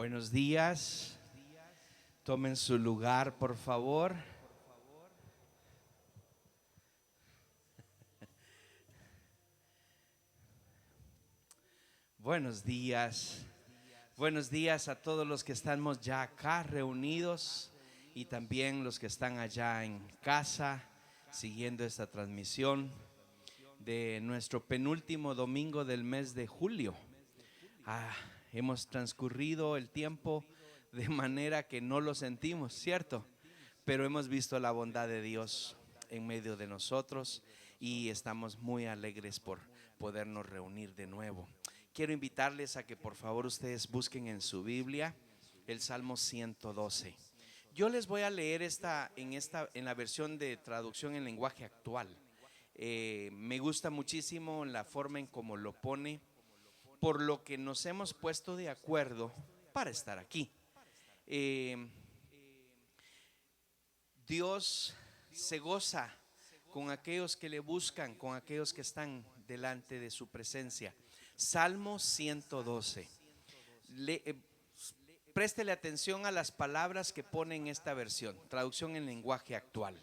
Buenos días. Tomen su lugar, por favor. Buenos días. Buenos días a todos los que estamos ya acá reunidos y también los que están allá en casa siguiendo esta transmisión de nuestro penúltimo domingo del mes de julio. Hemos transcurrido el tiempo de manera que no lo sentimos, ¿cierto? Pero hemos visto la bondad de Dios en medio de nosotros y estamos muy alegres por podernos reunir de nuevo. Quiero invitarles a que por favor ustedes busquen en su Biblia el Salmo 112. Yo les voy a leer en la versión de traducción en lenguaje actual. Me gusta muchísimo la forma en cómo lo pone, por lo que nos hemos puesto de acuerdo para estar aquí. Dios se goza con aquellos que le buscan, con aquellos que están delante de su presencia. Salmo 112. Préstele atención a las palabras que pone en esta versión, traducción en lenguaje actual.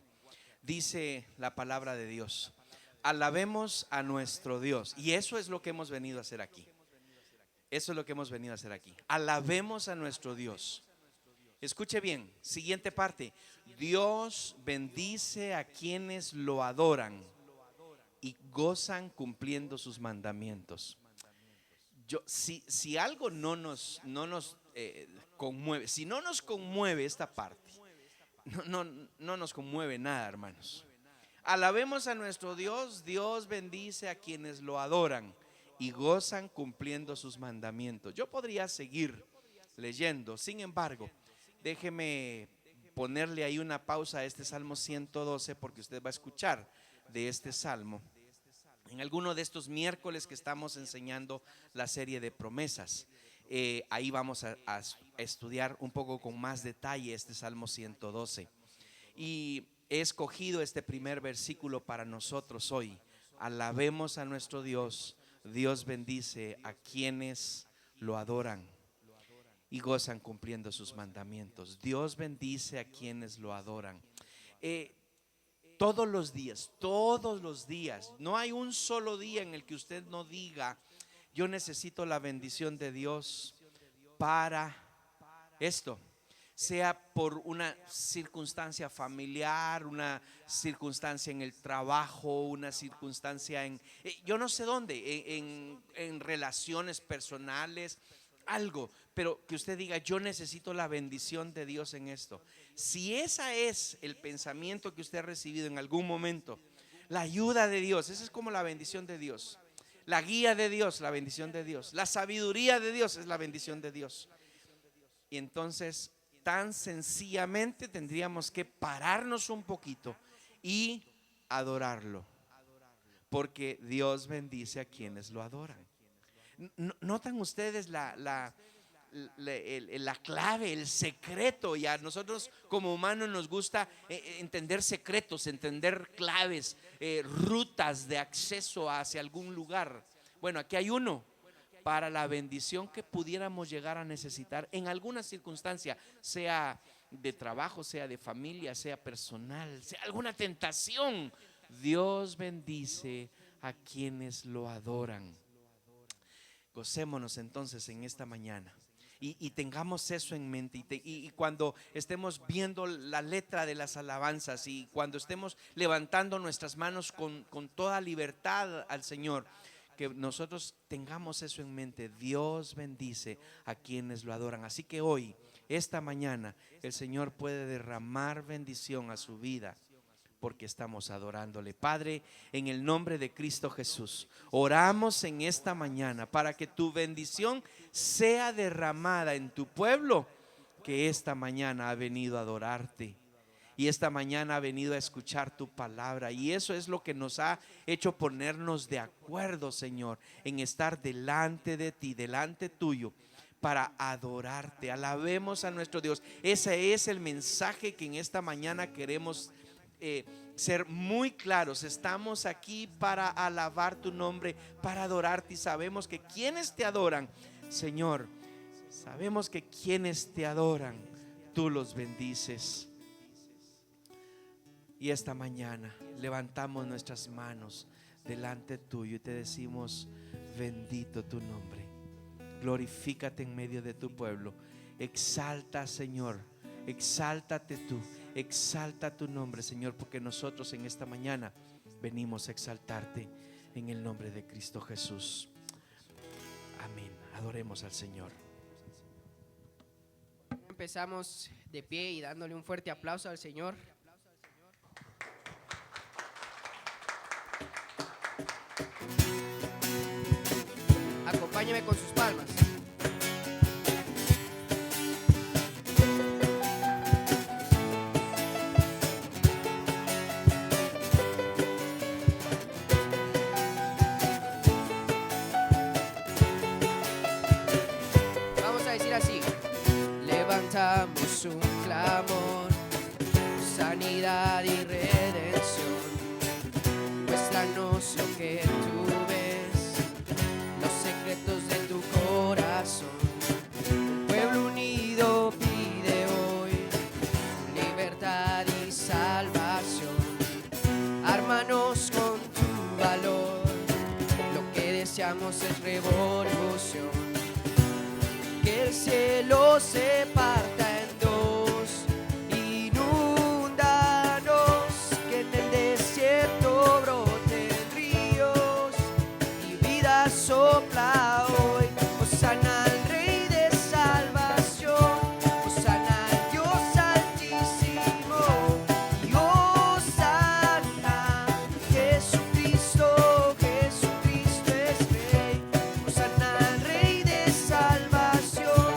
Dice la palabra de Dios: alabemos a nuestro Dios. Y eso es lo que hemos venido a hacer aquí. Eso es lo que hemos venido a hacer aquí. Alabemos a nuestro Dios. Escuche bien, siguiente parte. Dios bendice a quienes lo adoran y gozan cumpliendo sus mandamientos. Si algo no nos conmueve, si no nos conmueve esta parte, no nos conmueve nada, hermanos. Alabemos a nuestro Dios. Dios bendice a quienes lo adoran y gozan cumpliendo sus mandamientos. Yo podría seguir leyendo, sin embargo, déjeme ponerle ahí una pausa a este Salmo 112, porque usted va a escuchar de este salmo en alguno de estos miércoles que estamos enseñando la serie de promesas. Ahí vamos a estudiar un poco con más detalle este Salmo 112. Y he escogido este primer versículo para nosotros hoy. Alabemos a nuestro Dios. Dios bendice a quienes lo adoran y gozan cumpliendo sus mandamientos. Dios bendice a quienes lo adoran. Todos los días, no hay un solo día en el que usted no diga: yo necesito la bendición de Dios para esto, sea por una circunstancia familiar, una circunstancia en el trabajo, una circunstancia en yo no sé dónde, en relaciones personales, algo, pero que usted diga: yo necesito la bendición de Dios en esto. Si ese es el pensamiento que usted ha recibido en algún momento, la ayuda de Dios, esa es como la bendición de Dios. La guía de Dios, la bendición de Dios. La sabiduría de Dios es la bendición de Dios. Y entonces, tan sencillamente tendríamos que pararnos un poquito y adorarlo, porque Dios bendice a quienes lo adoran. ¿Notan ustedes la clave, el secreto? Y a nosotros como humanos nos gusta entender secretos, entender claves, rutas de acceso hacia algún lugar. Bueno, aquí hay uno para la bendición que pudiéramos llegar a necesitar en alguna circunstancia, sea de trabajo, sea de familia, sea personal, sea alguna tentación. Dios bendice a quienes lo adoran. Gocémonos entonces en esta mañana y tengamos eso en mente, y cuando estemos viendo la letra de las alabanzas y cuando estemos levantando nuestras manos con toda libertad al Señor, que nosotros tengamos eso en mente: Dios bendice a quienes lo adoran. Así que hoy, esta mañana, el Señor puede derramar bendición a su vida, porque estamos adorándole. Padre, en el nombre de Cristo Jesús, oramos en esta mañana para que tu bendición sea derramada en tu pueblo, que esta mañana ha venido a adorarte y esta mañana ha venido a escuchar tu palabra. Y eso es lo que nos ha hecho ponernos de acuerdo, Señor, en estar delante de ti, delante tuyo, para adorarte. Alabemos a nuestro Dios. Ese es el mensaje que en esta mañana queremos ser muy claros. Estamos aquí para alabar tu nombre, para adorarte, y sabemos que quienes te adoran, Señor, Sabemos que quienes te adoran, tú los bendices. Y esta mañana levantamos nuestras manos delante tuyo y te decimos: bendito tu nombre. Glorifícate en medio de tu pueblo. Exalta, Señor, exáltate tú, exalta tu nombre, Señor, porque nosotros en esta mañana venimos a exaltarte en el nombre de Cristo Jesús. Amén. Adoremos al Señor. Empezamos de pie y dándole un fuerte aplauso al Señor. Acompáñeme con sus palmas. Vamos a decir así: levantamos un clamor, sanidad y redención. Muéstranos lo que tú ves, los secretos de tu corazón. Un pueblo unido pide hoy libertad y salvación. Ármanos con tu valor, lo que deseamos es revolución. Que el cielo se parta en dos, inúndanos, que en el desierto broten ríos y vida sopla hoy. Hosana al Rey de salvación, hosana al Dios altísimo, y hosana, Jesucristo, Jesucristo es Rey. Hosana al Rey de salvación,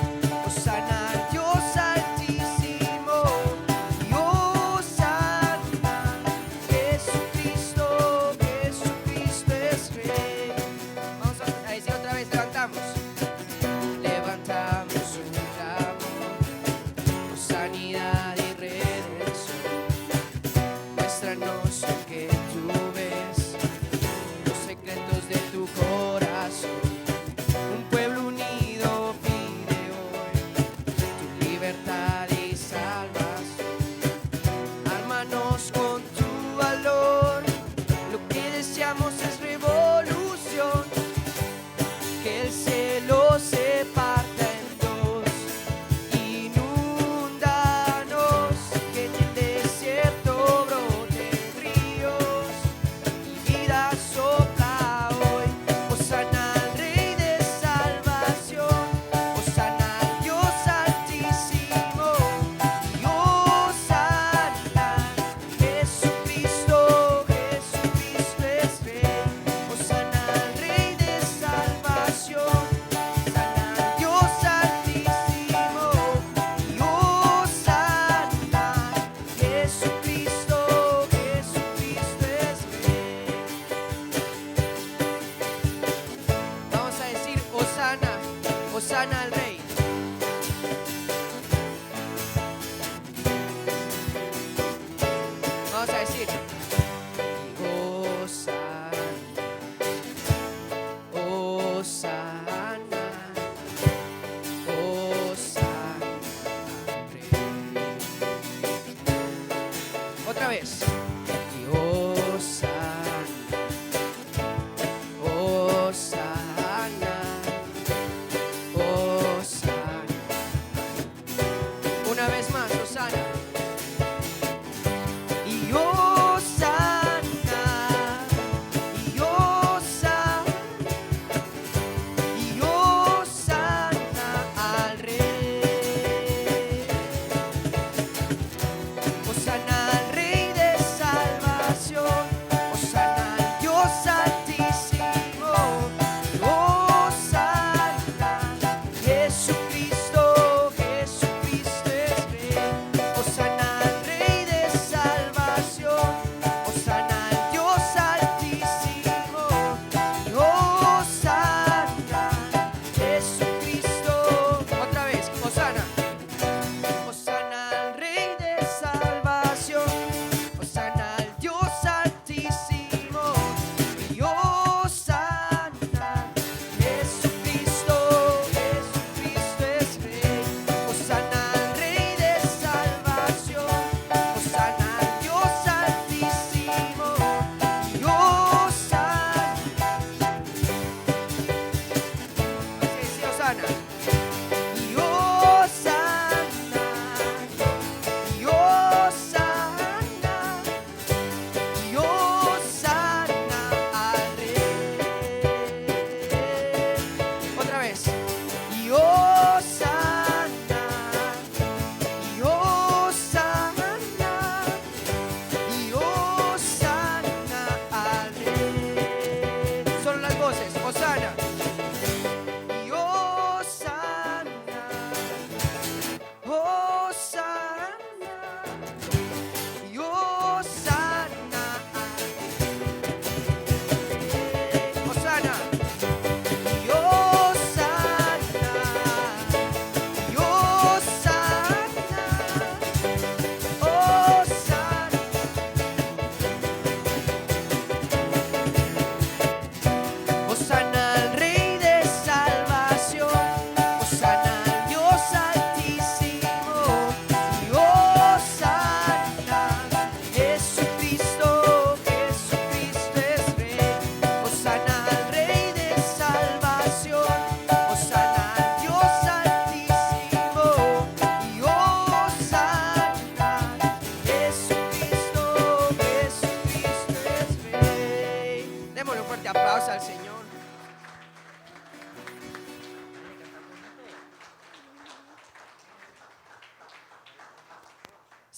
hosana al Dios altísimo, y hosana, Jesucristo, Jesucristo es Rey. Vamos a decir otra vez, levantamos. Levantamos un clamor por sanidad y redención. Muéstranos lo que tú ves, los secretos de tu corazón. Un pueblo unido pide hoy tu libertad y salvación. Ármanos con tu valor, lo que deseamos es revolución. Que el cielo se parta en dos, inúndanos, que en el desierto broten ríos y vida sopla hoy. Hosana al Rey de salvación, hosana al Dios altísimo, y hosana, Jesucristo, Jesucristo es Rey. Hosana al Rey de salvación, hosana al Dios altísimo, y hosana, Jesucristo, Jesucristo es Rey. Vamos a decir hosana, hosana al Rey. Vamos a decir hosana, hosana, hosana al Rey. Otra vez. Y hosana, hosana, hosana. Una vez más, hosana. Y hosana, y hosana, y hosana al Rey. Hosana al Rey de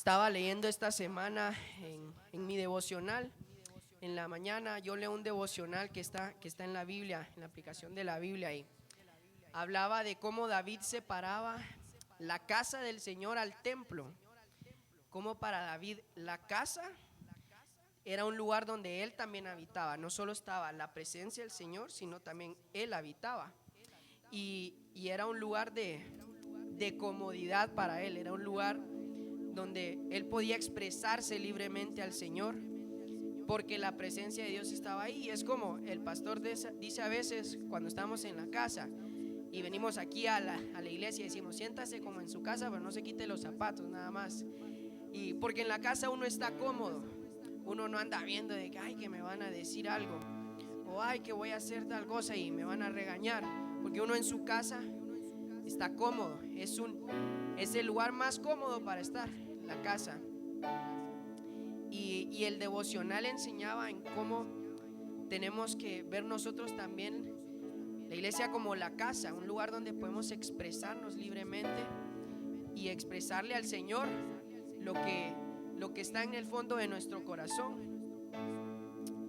Estaba leyendo esta semana en mi devocional. En la mañana yo leo un devocional que está en la Biblia, en la aplicación de la Biblia, y hablaba de cómo David separaba la casa del Señor al templo. Como para David la casa era un lugar donde él también habitaba. No solo estaba la presencia del Señor, sino también él habitaba. Y era un lugar de comodidad para él. Era un lugar donde él podía expresarse libremente al Señor, porque la presencia de Dios estaba ahí. Y es como el pastor dice a veces cuando estamos en la casa y venimos aquí a la iglesia y decimos: siéntase como en su casa, pero no se quite los zapatos, nada más. Y porque en la casa uno está cómodo, uno no anda viendo de que ay, que me van a decir algo, o ay, que voy a hacer tal cosa y me van a regañar, porque uno en su casa está cómodo. Es el lugar más cómodo para estar, la casa. Y el devocional enseñaba en cómo tenemos que ver nosotros también la iglesia como la casa, un lugar donde podemos expresarnos libremente y expresarle al Señor lo que está en el fondo de nuestro corazón.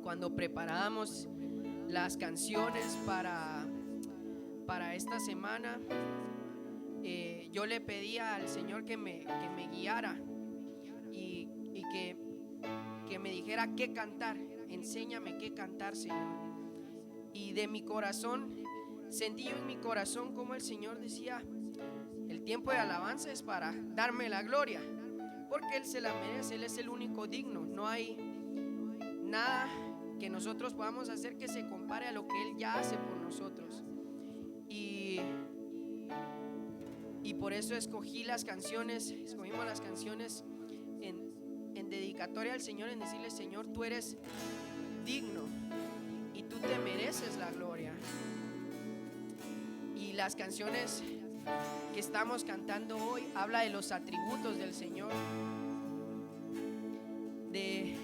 Cuando preparábamos las canciones para esta semana, yo le pedía al Señor que me guiara y que me dijera qué cantar. Enséñame qué cantar, Señor. Y de mi corazón, sentí yo en mi corazón como el Señor decía: el tiempo de alabanza es para darme la gloria, porque Él se la merece. Él es el único digno. No hay nada que nosotros podamos hacer que se compare a lo que Él ya hace por nosotros. Y por eso escogimos las canciones en dedicatoria al Señor, en decirle: Señor, tú eres digno y tú te mereces la gloria. Y las canciones que estamos cantando hoy habla de los atributos del Señor, de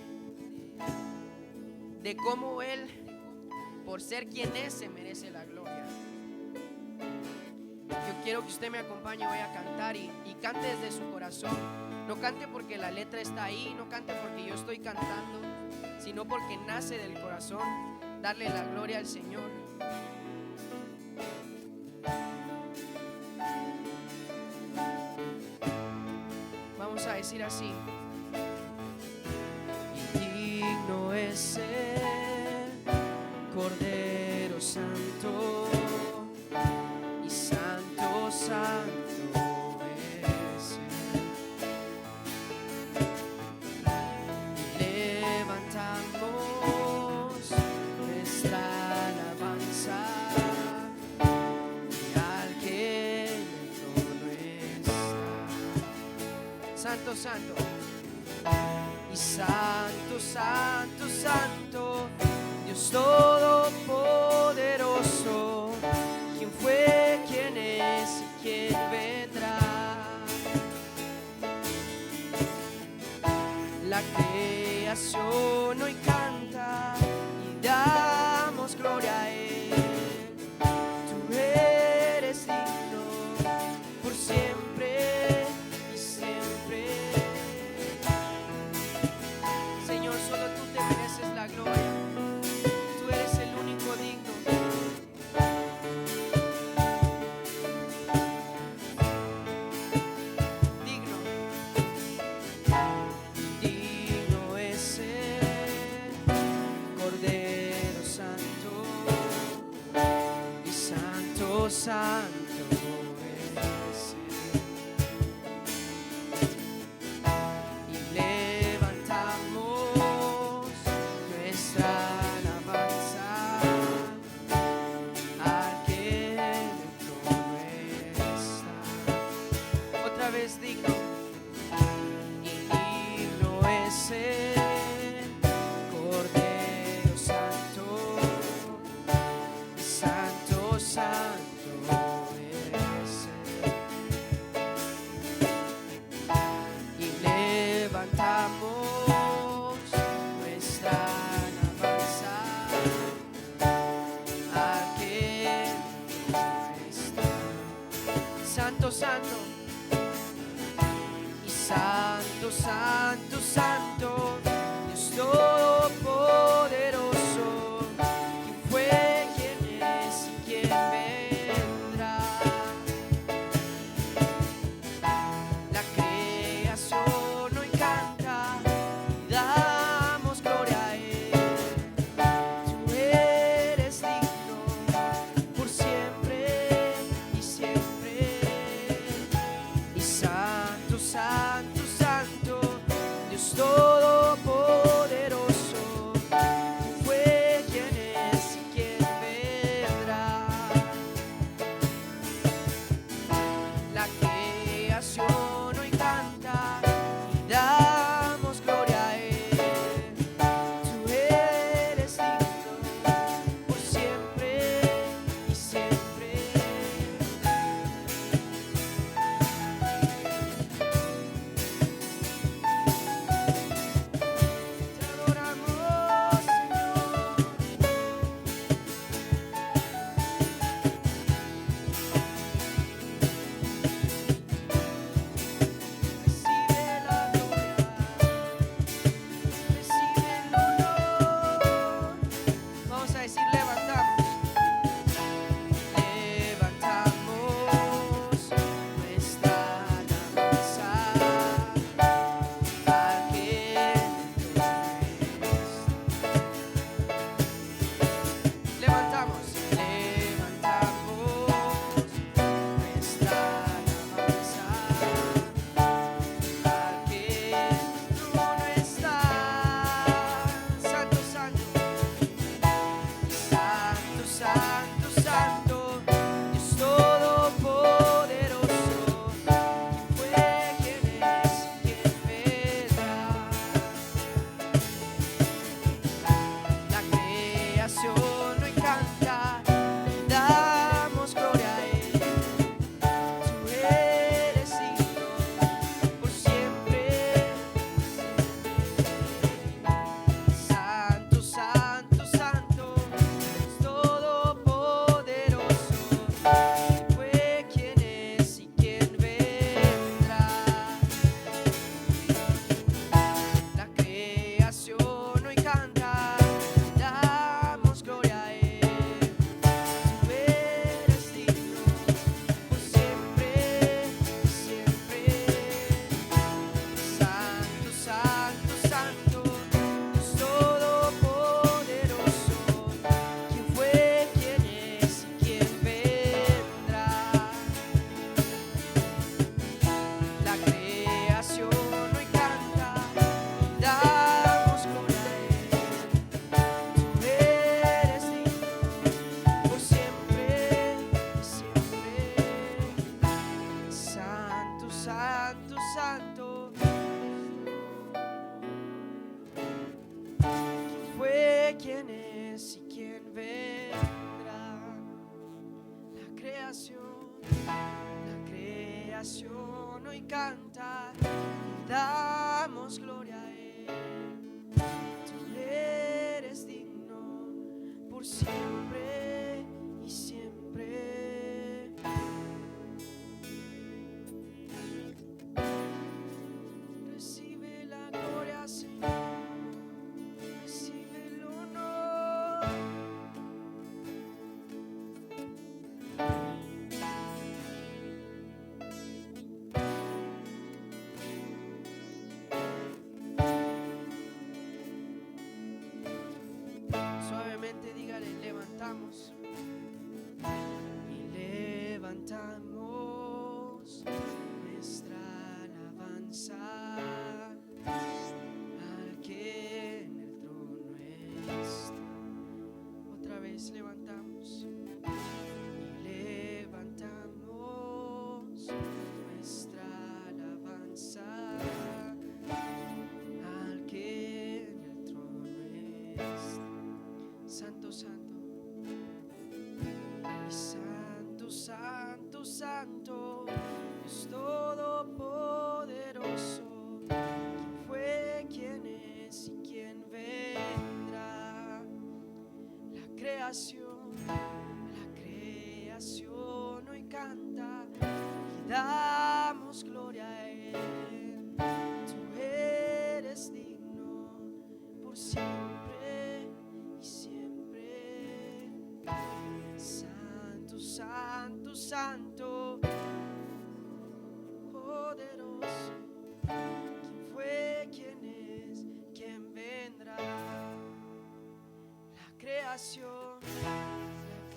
cómo Él, por ser quien es, se merece la gloria. Yo quiero que usted me acompañe hoy a cantar y cante desde su corazón. No cante porque la letra está ahí, no cante porque yo estoy cantando, sino porque nace del corazón darle la gloria al Señor. Vamos a decir así: y digno es el Cordero Santo, y santo, santo es Él. Levantamos nuestra alabanza y al que en el trono está. Santo, santo. Y santo, santo, santo, Dios todopoderoso, quien fue, quien es y quien vendrá. La creación hoy canta y damos gloria a Él. Tú eres digno por siempre y siempre. Señor, solo tú te mereces la gloria. Tú eres el único digno. Digno es Él, santo, santo, Dios todopoderoso. ¿Quién fue, quién es y quién vendrá? La creación hoy canta y damos gloria a Él. Tú eres digno por siempre y siempre. Y santo, santo, santo, Dios todopoderoso. ¿Quién fue, quién es y quién vendrá? La creación hoy canta y damos gloria a Él. Tú eres digno por siempre y siempre. Te adoramos, Señor. Recibe la gloria, recibe el honor. Vamos a decir levantamos. Levantamos nuestra alabanza al que levantamos, levantamos nuestra alabanza al que trono está. Santo, santo, santo, santo, santo, Dios todopoderoso. ¿Quién fue, quién es y quién vendrá? La creación hoy canta y damos gloria a Él. Tú eres digno por siempre. Santo, santo, santo, Dios todopoderoso. ¿Quién fue, quién es y quién vendrá? La creación hoy canta y damos gloria a Él. Tú eres digno por siempre y siempre. Santo, santo, santo, Dios todopoderoso. ¿Quién fue, quién es y quién vendrá? La creación hoy canta y damos gloria a Él. Tú eres digno por siempre y siempre. Santo, santo, santo. ¿Quién fue, quién es y quién vendrá? La creación hoy canta y damos gloria a Él. Tú eres digno por siempre y siempre. Recibe la gloria, Señor. Recibe el honor. Suavemente dígale, levantamos.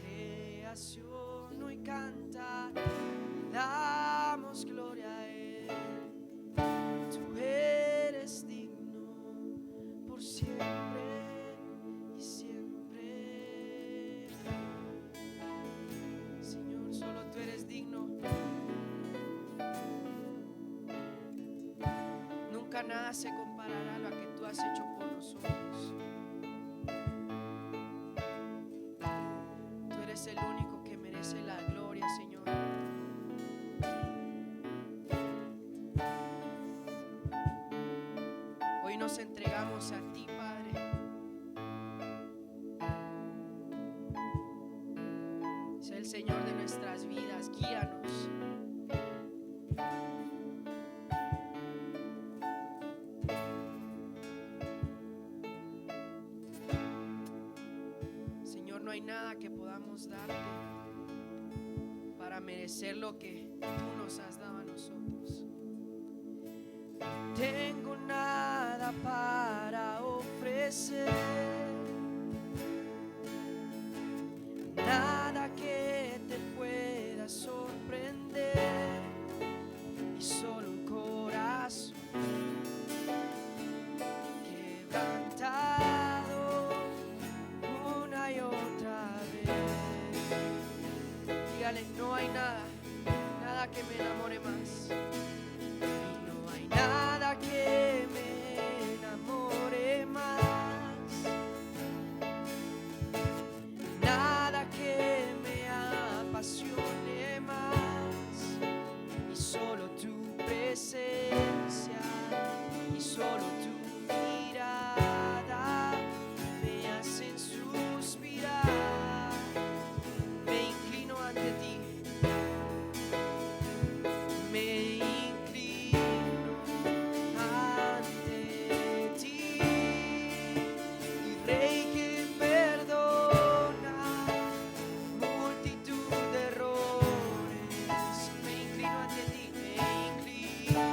creación hoy canta, damos gloria a Él. Tú eres digno por siempre y siempre. Señor, solo tú eres digno. Nunca nada se comparará a lo que tú has hecho por nosotros. Tú eres el único que merece la gloria, Señor. Hoy nos entregamos a ti, Padre. Sé el Señor de nuestras vidas, guíanos. Señor, no hay nada que podamos darte para merecer lo que tú nos has dado a nosotros. No tengo nada para ofrecer, nada que te pueda sorprender, y solo un corazón quebrantado una y otra vez. Dígale, no hay nada, nada que me enamore más. Y no hay nada que me enamore más, nada que me apasione más. Y solo tu presencia, y solo tu mirada me hacen suspirar. Me inclino ante ti, me inclino ante ti, y Rey que perdona multitud de errores. Me inclino ante ti, me inclino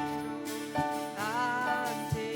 ante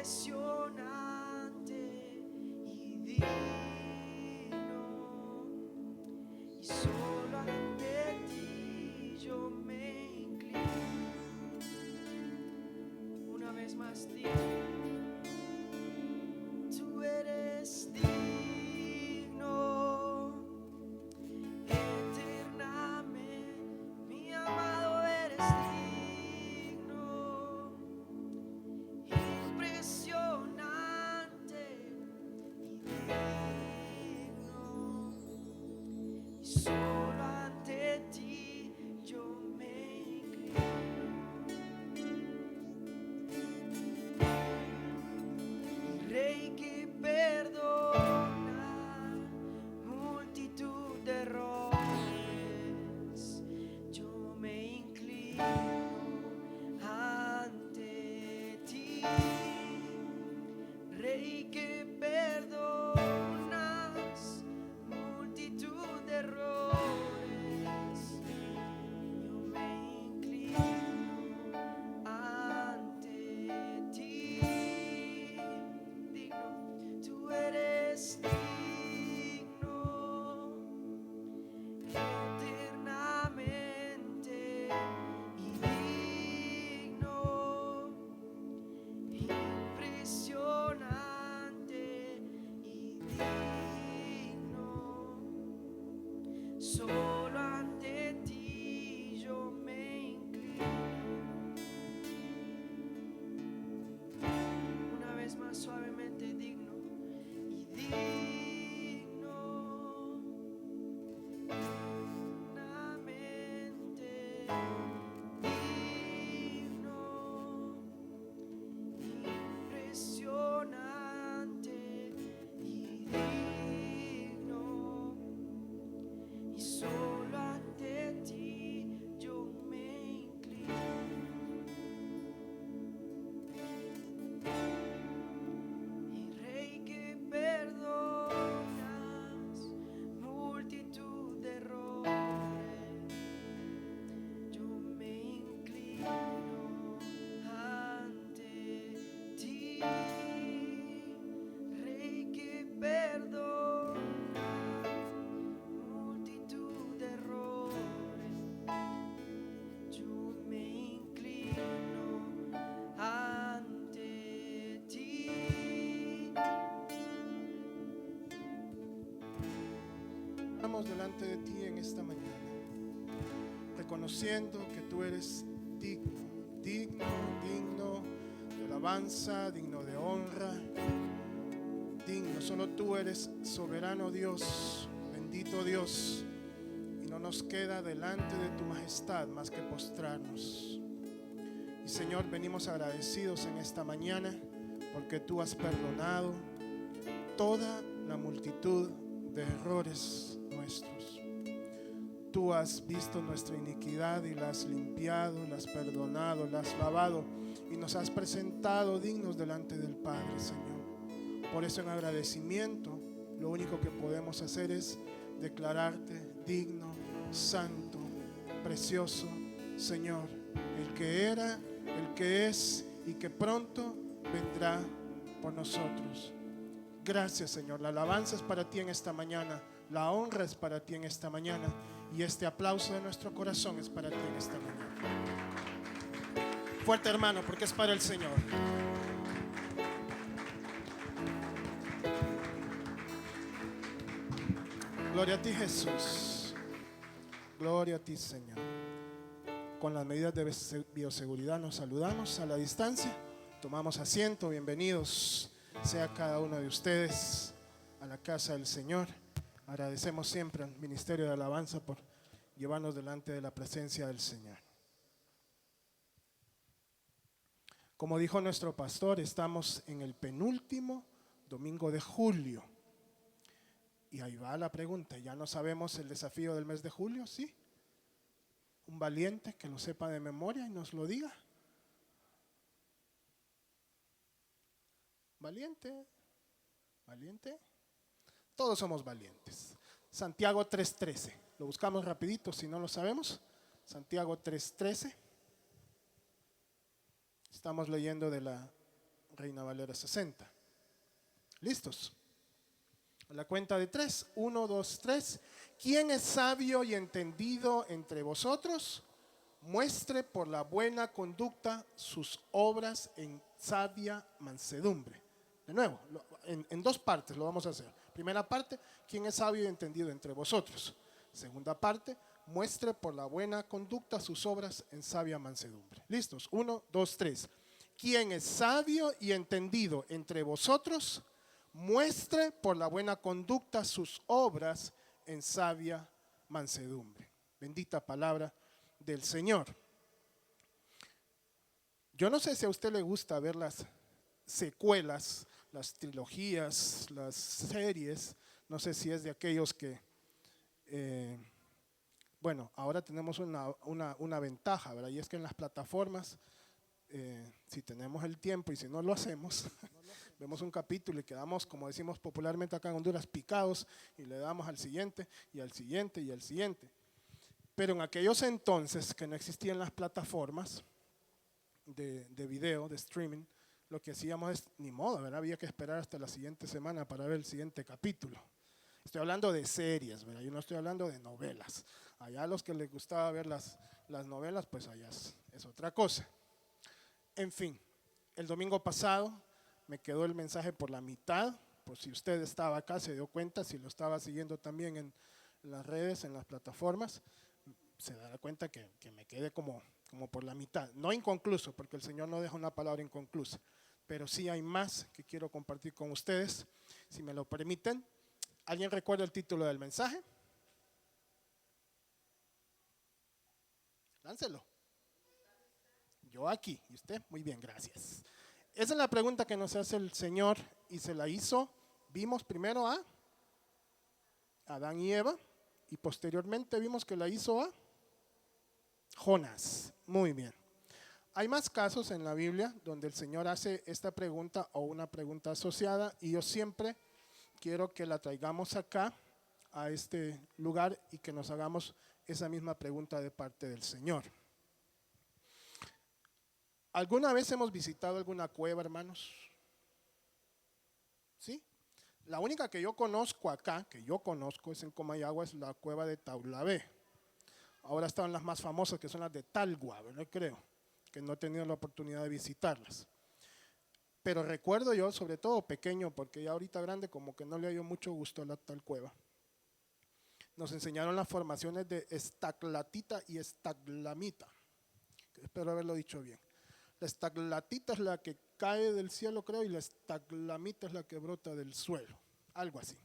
impresionante y digno, y solo ante ti yo me inclino. Una vez más, digo, tú eres digno, eternamente, mi amado, eres digno, impresionante y digno, y solo ante ti yo me inclino. Rey que perdona multitud de errores, yo me inclino ante ti. Rey que perdonas multitud de errores, yo me inclino ante ti. Digno, tú eres digno, eternamente y digno, impresionante y digno, solo ante ti yo me inclino. Una vez más, suavemente, digno y digno, eternamente digno, impresionante y digno, y solo ante ti yo me inclino. Y Rey que perdonas multitud de errores, yo me inclino ante ti. Rey que perdona multitud de errores, yo me inclino ante ti. Estamos delante de ti en esta mañana, reconociendo que tú eres digno, digno, digno de alabanza, digno de honra, digno. Solo tú eres soberano Dios, bendito Dios, y no nos queda delante de tu majestad más que postrarnos. Y Señor, venimos agradecidos en esta mañana porque tú has perdonado toda la multitud de errores nuestros. Tú has visto nuestra iniquidad y la has limpiado, la has perdonado, la has lavado y nos has presentado dignos delante del Padre, Señor. Por eso, en agradecimiento, lo único que podemos hacer es declararte digno, santo, precioso, Señor, el que era, el que es y que pronto vendrá por nosotros. Gracias, Señor. La alabanza es para ti en esta mañana, la honra es para ti en esta mañana, y este aplauso de nuestro corazón es para ti en esta mañana. Fuerte, hermano, porque es para el Señor. Gloria a ti, Jesús. Gloria a ti, Señor. Con las medidas de bioseguridad nos saludamos a la distancia. Tomamos asiento. Bienvenidos sea cada uno de ustedes a la casa del Señor. Agradecemos siempre al Ministerio de Alabanza por llevarnos delante de la presencia del Señor. Como dijo nuestro pastor, estamos en el penúltimo domingo de julio. Y ahí va la pregunta, ¿ya no sabemos el desafío del mes de julio? ¿Sí? Un valiente que lo sepa de memoria y nos lo diga. ¿Valiente? ¿Valiente? Todos somos valientes. Santiago 3:13. Lo buscamos rapidito si no lo sabemos. Santiago 3:13. Estamos leyendo de la Reina Valera 60. ¿Listos? A la cuenta de 3. 1, 2, 3. ¿Quién es sabio y entendido entre vosotros? Muestre por la buena conducta sus obras en sabia mansedumbre. De nuevo, en dos partes lo vamos a hacer. Primera parte, ¿quién es sabio y entendido entre vosotros? Segunda parte, muestre por la buena conducta sus obras en sabia mansedumbre. ¿Listos? 1, 2, 3. ¿Quién es sabio y entendido entre vosotros? Muestre por la buena conducta sus obras en sabia mansedumbre. Bendita palabra del Señor. Yo no sé si a usted le gusta ver las secuelas, las trilogías, las series. No sé si es de aquellos que, bueno, ahora tenemos una ventaja, ¿verdad? Y es que en las plataformas, si tenemos el tiempo y si no lo hacemos, vemos un capítulo y quedamos, como decimos popularmente acá en Honduras, picados y le damos al siguiente y al siguiente y al siguiente. Pero en aquellos entonces que no existían las plataformas de video, de streaming, lo que hacíamos es, ni modo, ¿verdad? Había que esperar hasta la siguiente semana para ver el siguiente capítulo. Estoy hablando de series, ¿verdad? Yo no estoy hablando de novelas. Allá a los que les gustaba ver las novelas, pues allá es otra cosa. En fin, el domingo pasado me quedó el mensaje por la mitad, por si usted estaba acá, se dio cuenta, si lo estaba siguiendo también en las redes, en las plataformas, se dará cuenta que me quedé como por la mitad. No inconcluso, porque el Señor no deja una palabra inconclusa, pero sí hay más que quiero compartir con ustedes, si me lo permiten. ¿Alguien recuerda el título del mensaje? Láncelo. Yo aquí, ¿y usted? Muy bien, gracias. Esa es la pregunta que nos hace el Señor y se la hizo. Vimos primero a Adán y Eva y posteriormente vimos que la hizo a Jonás. Muy bien. Hay más casos en la Biblia donde el Señor hace esta pregunta o una pregunta asociada y yo siempre quiero que la traigamos acá a este lugar y que nos hagamos esa misma pregunta de parte del Señor. ¿Alguna vez hemos visitado alguna cueva, hermanos? ¿Sí? La única que yo conozco acá, es en Comayagua, es la cueva de Taulabé. Ahora están las más famosas, que son las de Talgua, ¿verdad? Creo que no he tenido la oportunidad de visitarlas. Pero recuerdo yo, sobre todo pequeño, porque ya ahorita grande como que no le dio mucho gusto a la tal cueva. Nos enseñaron las formaciones de estaclatita y estaglamita. Espero haberlo dicho bien. La estaglatita es la que cae del cielo, creo, y la estaglamita es la que brota del suelo. Algo así.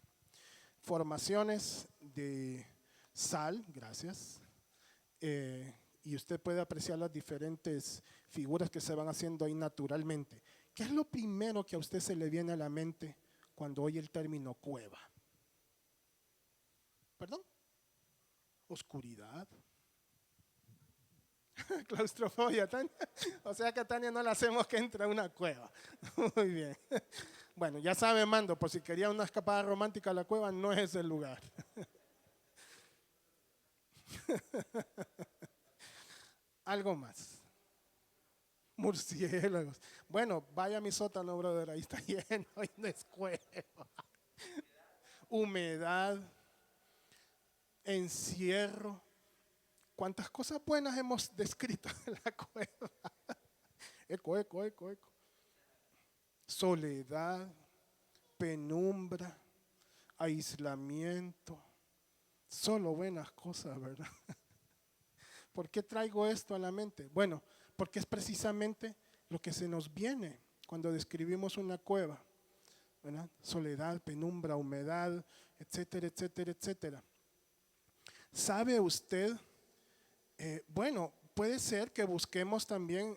Formaciones de sal, gracias. Y usted puede apreciar las diferentes figuras que se van haciendo ahí naturalmente. ¿Qué es lo primero que a usted se le viene a la mente cuando oye el término cueva? ¿Perdón? Oscuridad. Claustrofobia, Tania. O sea que a Tania no le hacemos que entre a una cueva. Muy bien. Bueno, ya sabe, Mando, por si quería una escapada romántica a la cueva, no es el lugar. Algo más. Murciélagos. Bueno, vaya a mi sótano, brother, ahí está lleno y no es cueva. Humedad, encierro. ¿Cuántas cosas buenas hemos descrito en la cueva? Eco. Soledad, penumbra, aislamiento. Solo buenas cosas, ¿verdad? ¿Por qué traigo esto a la mente? Bueno, porque es precisamente lo que se nos viene cuando describimos una cueva, ¿verdad? Soledad, penumbra, humedad, etcétera, etcétera, etcétera. ¿Sabe usted? Bueno, puede ser que busquemos también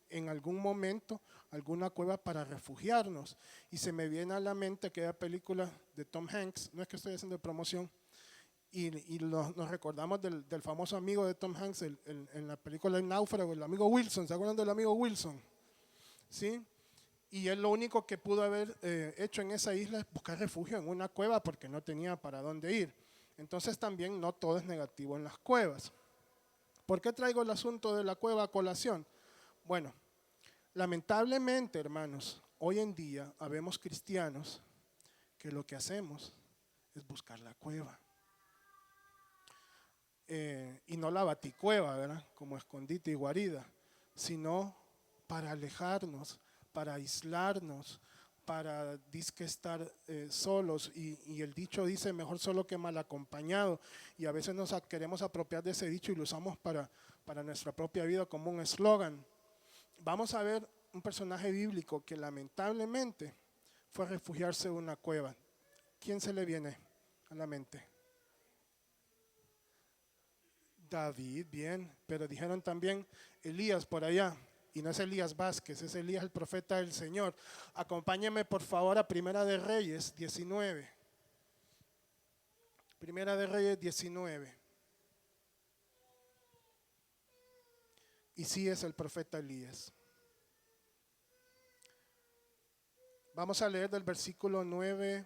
en algún momento alguna cueva para refugiarnos. Y se me viene a la mente aquella película de Tom Hanks, no es que estoy haciendo promoción, y nos recordamos del famoso amigo de Tom Hanks en la película El Náufrago, el amigo Wilson. ¿Se acuerdan del amigo Wilson? ¿Sí? Y él lo único que pudo haber hecho en esa isla es buscar refugio en una cueva porque no tenía para dónde ir. Entonces también no todo es negativo en las cuevas. ¿Por qué traigo el asunto de la cueva a colación? Bueno, lamentablemente, hermanos, hoy en día habemos cristianos que lo que hacemos es buscar la cueva. Y no la baticueva, ¿verdad? Como escondite y guarida, sino para alejarnos, para aislarnos, para disque estar solos. Y el dicho dice, mejor solo que mal acompañado. Y a veces nos queremos apropiar de ese dicho y lo usamos para nuestra propia vida como un eslogan. Vamos a ver un personaje bíblico que lamentablemente fue a refugiarse en una cueva. ¿Quién se le viene a la mente? David, bien, pero dijeron también Elías por allá, y no es Elías Vázquez, es Elías el profeta del Señor. Acompáñenme por favor a Primera de Reyes 19. Primera de Reyes 19. Y sí es el profeta Elías. Vamos a leer del versículo 9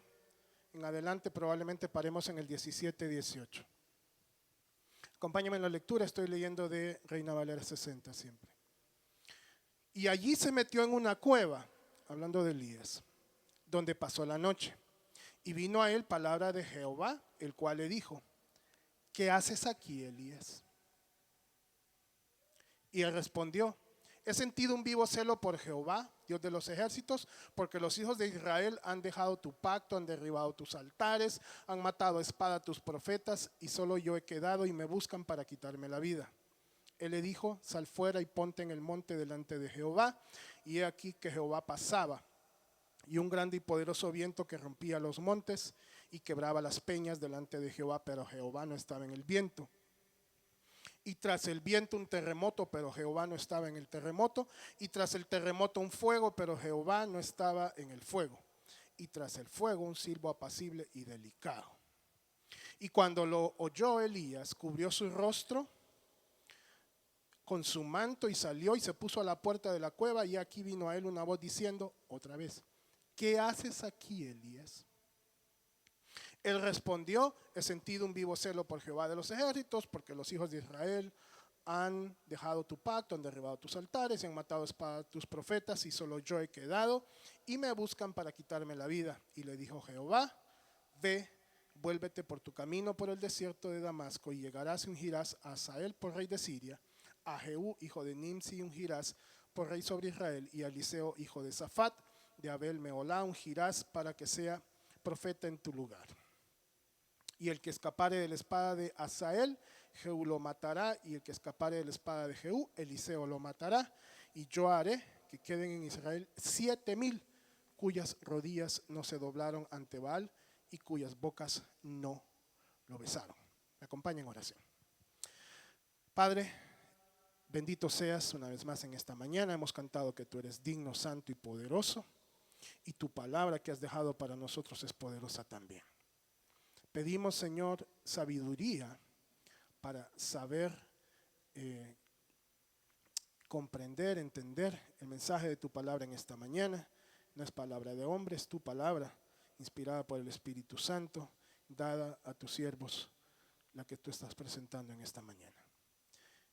en adelante, probablemente paremos en el 17-18. Acompáñame en la lectura, estoy leyendo de Reina Valera 60 siempre. Y allí se metió en una cueva, hablando de Elías, donde pasó la noche. Y vino a él palabra de Jehová, el cual le dijo, ¿qué haces aquí, Elías? Y él respondió, he sentido un vivo celo por Jehová, Dios de los ejércitos, porque los hijos de Israel han dejado tu pacto, han derribado tus altares, han matado a espada a tus profetas, y solo yo he quedado y me buscan para quitarme la vida. Él le dijo, sal fuera y ponte en el monte delante de Jehová. Y he aquí que Jehová pasaba, y un grande y poderoso viento que rompía los montes y quebraba las peñas delante de Jehová, pero Jehová no estaba en el viento. Y tras el viento un terremoto, pero Jehová no estaba en el terremoto. Y tras el terremoto un fuego, pero Jehová no estaba en el fuego. Y tras el fuego un silbo apacible y delicado. Y cuando lo oyó Elías, cubrió su rostro con su manto y salió y se puso a la puerta de la cueva. Y aquí vino a él una voz diciendo, otra vez, ¿qué haces aquí, Elías? Él respondió, he sentido un vivo celo por Jehová de los ejércitos, porque los hijos de Israel han dejado tu pacto, han derribado tus altares, y han matado a espada a tus profetas, y solo yo he quedado, y me buscan para quitarme la vida. Y le dijo Jehová, ve, vuélvete por tu camino por el desierto de Damasco, y llegarás y ungirás a Hazael por rey de Siria, a Jehú, hijo de Nimsi, ungirás por rey sobre Israel, y a Eliseo, hijo de Safat, de Abel Meolá, ungirás para que sea profeta en tu lugar. Y el que escapare de la espada de Hazael, Jehú lo matará, y el que escapare de la espada de Jehú, Eliseo lo matará. Y yo haré que queden en Israel 7,000 cuyas rodillas no se doblaron ante Baal y cuyas bocas no lo besaron. Me acompañen en oración. Padre, bendito seas una vez más en esta mañana. Hemos cantado que tú eres digno, santo y poderoso, y tu palabra que has dejado para nosotros es poderosa también. Pedimos, Señor, sabiduría para saber comprender, entender el mensaje de tu palabra en esta mañana. No es palabra de hombre, es tu palabra, inspirada por el Espíritu Santo, dada a tus siervos, la que tú estás presentando en esta mañana.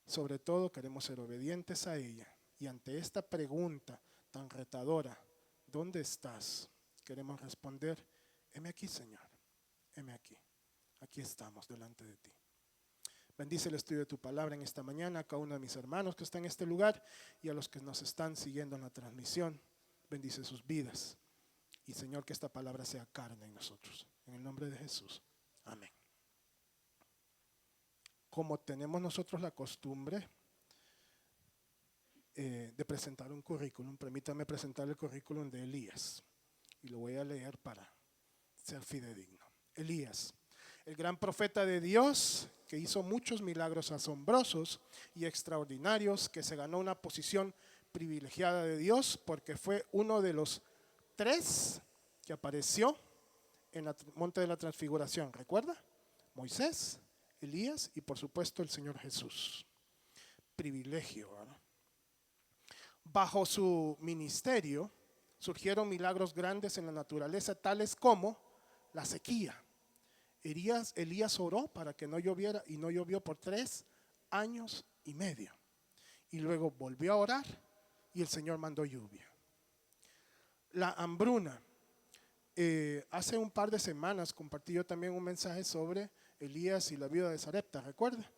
Sobre todo queremos ser obedientes a ella, y ante esta pregunta tan retadora, ¿dónde estás? Queremos responder, heme aquí, Señor. Heme aquí, aquí estamos delante de ti. Bendice el estudio de tu palabra en esta mañana a cada uno de mis hermanos que está en este lugar y a los que nos están siguiendo en la transmisión. Bendice sus vidas y, Señor, que esta palabra sea carne en nosotros. En el nombre de Jesús, amén. Como tenemos nosotros la costumbre de presentar un currículum, permítame presentar el currículum de Elías y lo voy a leer para ser fidedigno. Elías, el gran profeta de Dios que hizo muchos milagros asombrosos y extraordinarios, que se ganó una posición privilegiada de Dios porque fue uno de los 3 que apareció en el monte de la transfiguración. ¿Recuerda? Moisés, Elías y por supuesto el Señor Jesús. Privilegio, ¿verdad? Bajo su ministerio surgieron milagros grandes en la naturaleza, tales como la sequía. Elías oró para que no lloviera y no llovió por 3 años y medio. Y luego volvió a orar y el Señor mandó lluvia. la hambruna. Hace un par de semanas compartí yo también un mensaje sobre Elías y la viuda de Sarepta, ¿recuerda?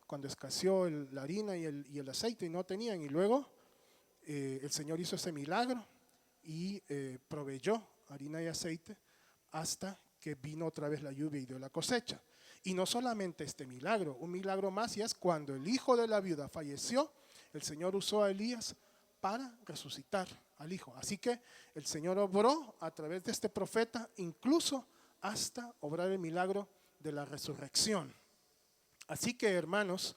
Cuando escaseó la harina y el aceite y no tenían, y luego el Señor hizo ese milagro y proveyó harina y aceite hasta que vino otra vez la lluvia y dio la cosecha. Y no solamente este milagro, un milagro más, y es cuando el hijo de la viuda falleció, el Señor usó a Elías para resucitar al hijo. Así que el Señor obró a través de este profeta, incluso hasta obrar el milagro de la resurrección. Así que, hermanos,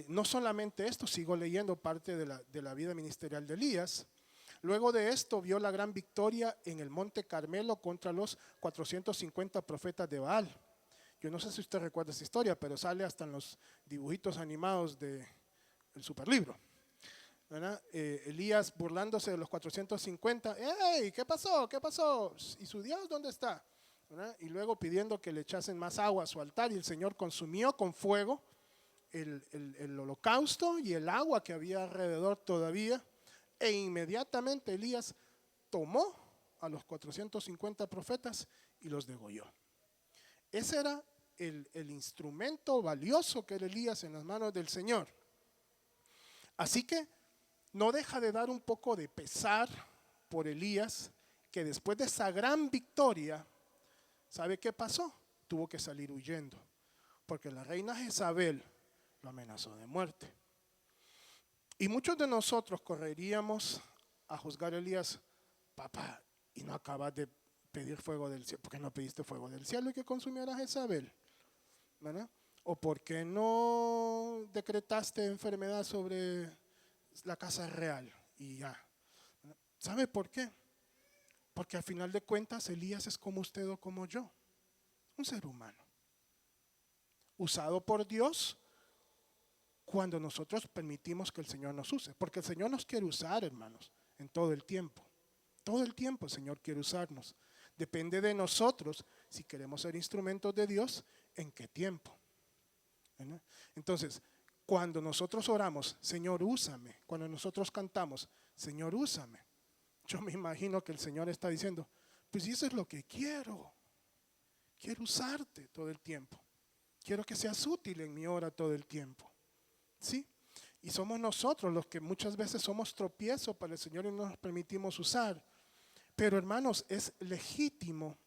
no solamente esto, sigo leyendo parte de la vida ministerial de Elías. Luego de esto vio la gran victoria en el Monte Carmelo contra los 450 profetas de Baal. Yo no sé si usted recuerda esa historia, pero sale hasta en los dibujitos animados del superlibro. Elías burlándose de los 450. ¡Ey! ¿Qué pasó? ¿Qué pasó? ¿Y su Dios dónde está? ¿Verdad? Y luego pidiendo que le echasen más agua a su altar, y el Señor consumió con fuego el holocausto y el agua que había alrededor todavía. E inmediatamente Elías tomó a los 450 profetas y los degolló. Ese era el instrumento valioso que era Elías en las manos del Señor. Así que no deja de dar un poco de pesar por Elías, que después de esa gran victoria, ¿sabe qué pasó? Tuvo que salir huyendo, porque la reina Jezabel lo amenazó de muerte. Y muchos de nosotros correríamos a juzgar a Elías: papá, ¿y no acabas de pedir fuego del cielo? ¿Por qué no pediste fuego del cielo y que consumiera a Jezabel? ¿Verdad? ¿O por qué no decretaste enfermedad sobre la casa real? Y ya. ¿Sabe por qué? Porque al final de cuentas Elías es como usted o como yo, un ser humano, usado por Dios cuando nosotros permitimos que el Señor nos use. Porque el Señor nos quiere usar, hermanos, en todo el tiempo. Todo el tiempo el Señor quiere usarnos. Depende de nosotros si queremos ser instrumentos de Dios, en qué tiempo. ¿Verdad? Entonces, cuando nosotros oramos, Señor, úsame. Cuando nosotros cantamos, Señor, úsame. Yo me imagino que el Señor está diciendo: pues eso es lo que quiero. Quiero usarte todo el tiempo. Quiero que seas útil en mi hora todo el tiempo. ¿Sí? Y somos nosotros los que muchas veces somos tropiezo para el Señor y no nos permitimos usar. Pero, hermanos, es legítimo,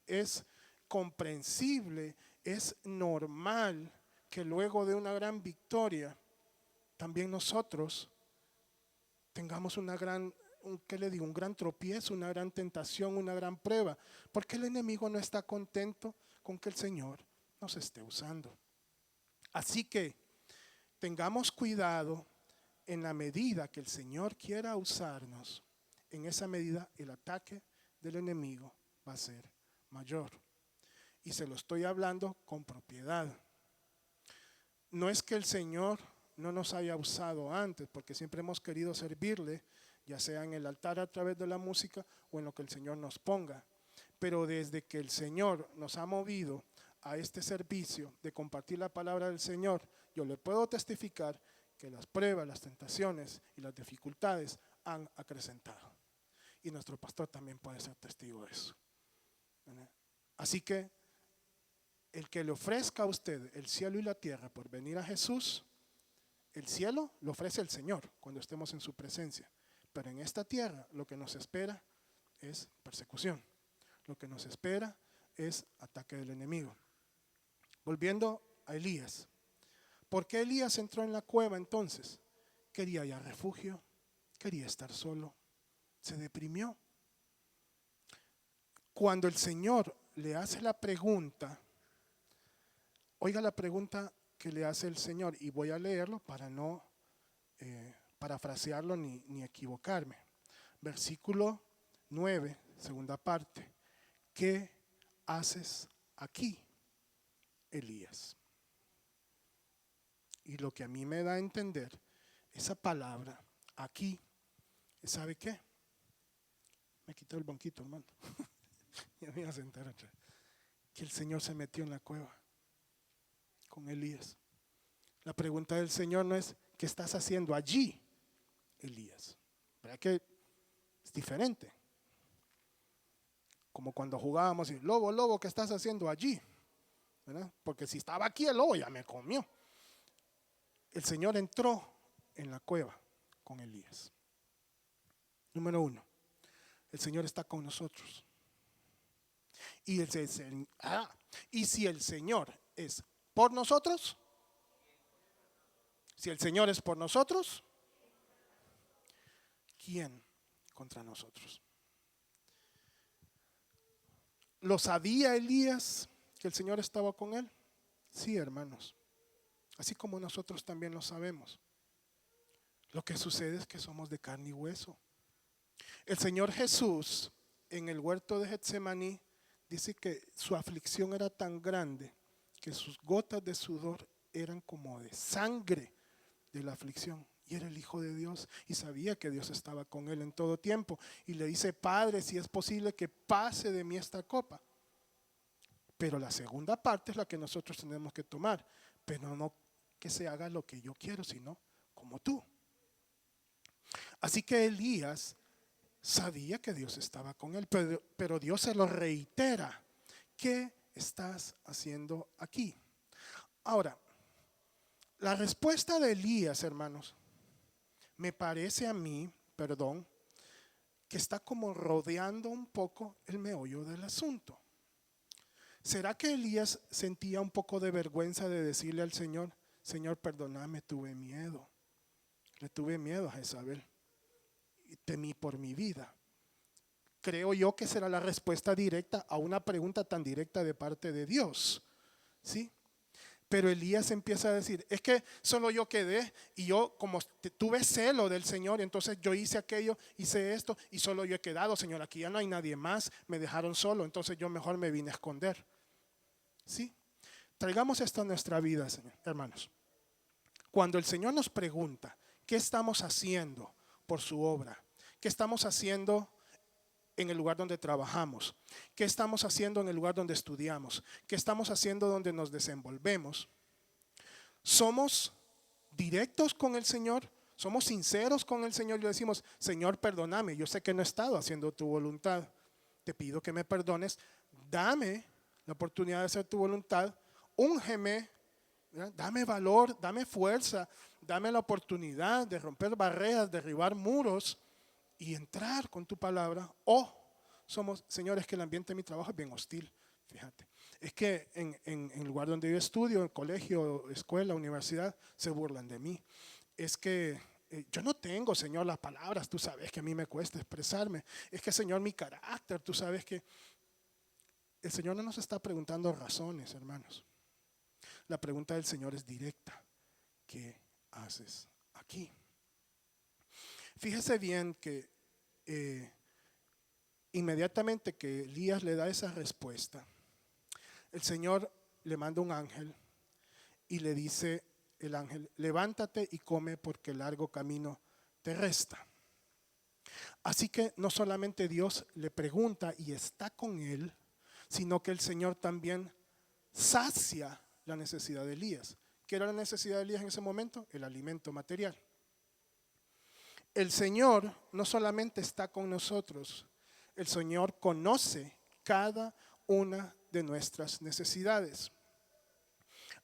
es comprensible, es normal que luego de una gran victoria también nosotros tengamos un gran tropiezo, una gran tentación, una gran prueba, porque el enemigo no está contento con que el Señor nos esté usando. Así que tengamos cuidado. En la medida que el Señor quiera usarnos, en esa medida el ataque del enemigo va a ser mayor. Y se lo estoy hablando con propiedad. No es que el Señor no nos haya usado antes, porque siempre hemos querido servirle, ya sea en el altar a través de la música o en lo que el Señor nos ponga. Pero desde que el Señor nos ha movido a este servicio de compartir la palabra del Señor, yo le puedo testificar que las pruebas, las tentaciones y las dificultades han acrecentado. Y nuestro pastor también puede ser testigo de eso. Así que el que le ofrezca a usted el cielo y la tierra por venir a Jesús, el cielo lo ofrece el Señor cuando estemos en su presencia. Pero en esta tierra lo que nos espera es persecución. Lo que nos espera es ataque del enemigo. Volviendo a Elías. ¿Por qué Elías entró en la cueva entonces? Quería hallar refugio, quería estar solo, se deprimió. Cuando el Señor le hace la pregunta, oiga la pregunta que le hace el Señor, y voy a leerlo para no parafrasearlo ni equivocarme. Versículo 9, segunda parte. ¿Qué haces aquí, Elías? Y lo que a mí me da a entender, esa palabra aquí, ¿sabe qué? Me quitó el banquito, hermano. Ya me iba a sentar atrás. Que el Señor se metió en la cueva con Elías. La pregunta del Señor no es: ¿qué estás haciendo allí, Elías? ¿Verdad que es diferente? Como cuando jugábamos y lobo, lobo, ¿qué estás haciendo allí? ¿Verdad? Porque si estaba aquí el lobo ya me comió. El Señor entró en la cueva con Elías. Número 1, el Señor está con nosotros. Y si el Señor es por nosotros, si el Señor es por nosotros, ¿quién contra nosotros? ¿Lo sabía Elías que el Señor estaba con él? Sí, hermanos. Así como nosotros también lo sabemos. Lo que sucede es que somos de carne y hueso. El Señor Jesús en el huerto de Getsemaní dice que su aflicción era tan grande que sus gotas de sudor eran como de sangre de la aflicción. Y era el Hijo de Dios y sabía que Dios estaba con él en todo tiempo. Y le dice: Padre, si es posible que pase de mí esta copa. Pero la segunda parte es la que nosotros tenemos que tomar. Pero no que se haga lo que yo quiero, sino como tú. Así que Elías sabía que Dios estaba con él, pero Dios se lo reitera. ¿Qué estás haciendo aquí? Ahora, la respuesta de Elías, hermanos, me parece a mí, que está como rodeando un poco el meollo del asunto. ¿Será que Elías sentía un poco de vergüenza de decirle al Señor: Señor, perdóname, tuve miedo. Le tuve miedo a Jezabel y temí por mi vida? Creo yo que será la respuesta directa a una pregunta tan directa de parte de Dios, ¿sí? Pero Elías empieza a decir: es que solo yo quedé y yo como tuve celo del Señor, entonces yo hice aquello, hice esto y solo yo he quedado, Señor, aquí ya no hay nadie más, me dejaron solo, entonces yo mejor me vine a esconder. ¿Sí? Traigamos esto a nuestra vida, Señor, hermanos. Cuando el Señor nos pregunta qué estamos haciendo por su obra, qué estamos haciendo en el lugar donde trabajamos, qué estamos haciendo en el lugar donde estudiamos, qué estamos haciendo donde nos desenvolvemos, somos directos con el Señor, somos sinceros con el Señor y le decimos: Señor, perdóname, yo sé que no he estado haciendo tu voluntad, te pido que me perdones, dame la oportunidad de hacer tu voluntad, úngeme, ¿verdad? Dame valor, dame fuerza, dame la oportunidad de romper barreras, derribar muros y entrar con tu palabra. O somos: Señor, es que el ambiente de mi trabajo es bien hostil, fíjate. Es que en el lugar donde yo estudio, en colegio, escuela, universidad, se burlan de mí. Es que yo no tengo, Señor, las palabras, tú sabes que a mí me cuesta expresarme. Es que, Señor, mi carácter, tú sabes que… El Señor no nos está preguntando razones, hermanos. La pregunta del Señor es directa: ¿qué haces aquí? Fíjese bien que inmediatamente que Elías le da esa respuesta, el Señor le manda un ángel y le dice el ángel: levántate y come porque el largo camino te resta. Así que no solamente Dios le pregunta y está con él, sino que el Señor también sacia la necesidad de Elías. ¿Qué era la necesidad de Elías en ese momento? El alimento material. El Señor no solamente está con nosotros, el Señor conoce cada una de nuestras necesidades.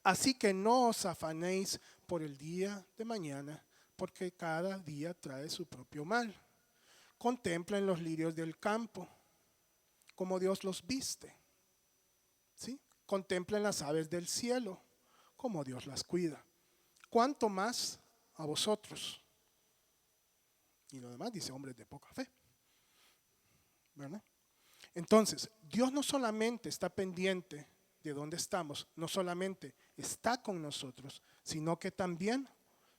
Así que no os afanéis por el día de mañana, porque cada día trae su propio mal. Contemplen los lirios del campo, como Dios los viste. ¿Sí? Contemplen las aves del cielo, como Dios las cuida. ¿Cuánto más a vosotros? Y lo demás dice: hombres de poca fe, ¿verdad? Entonces, Dios no solamente está pendiente de dónde estamos, no solamente está con nosotros, sino que también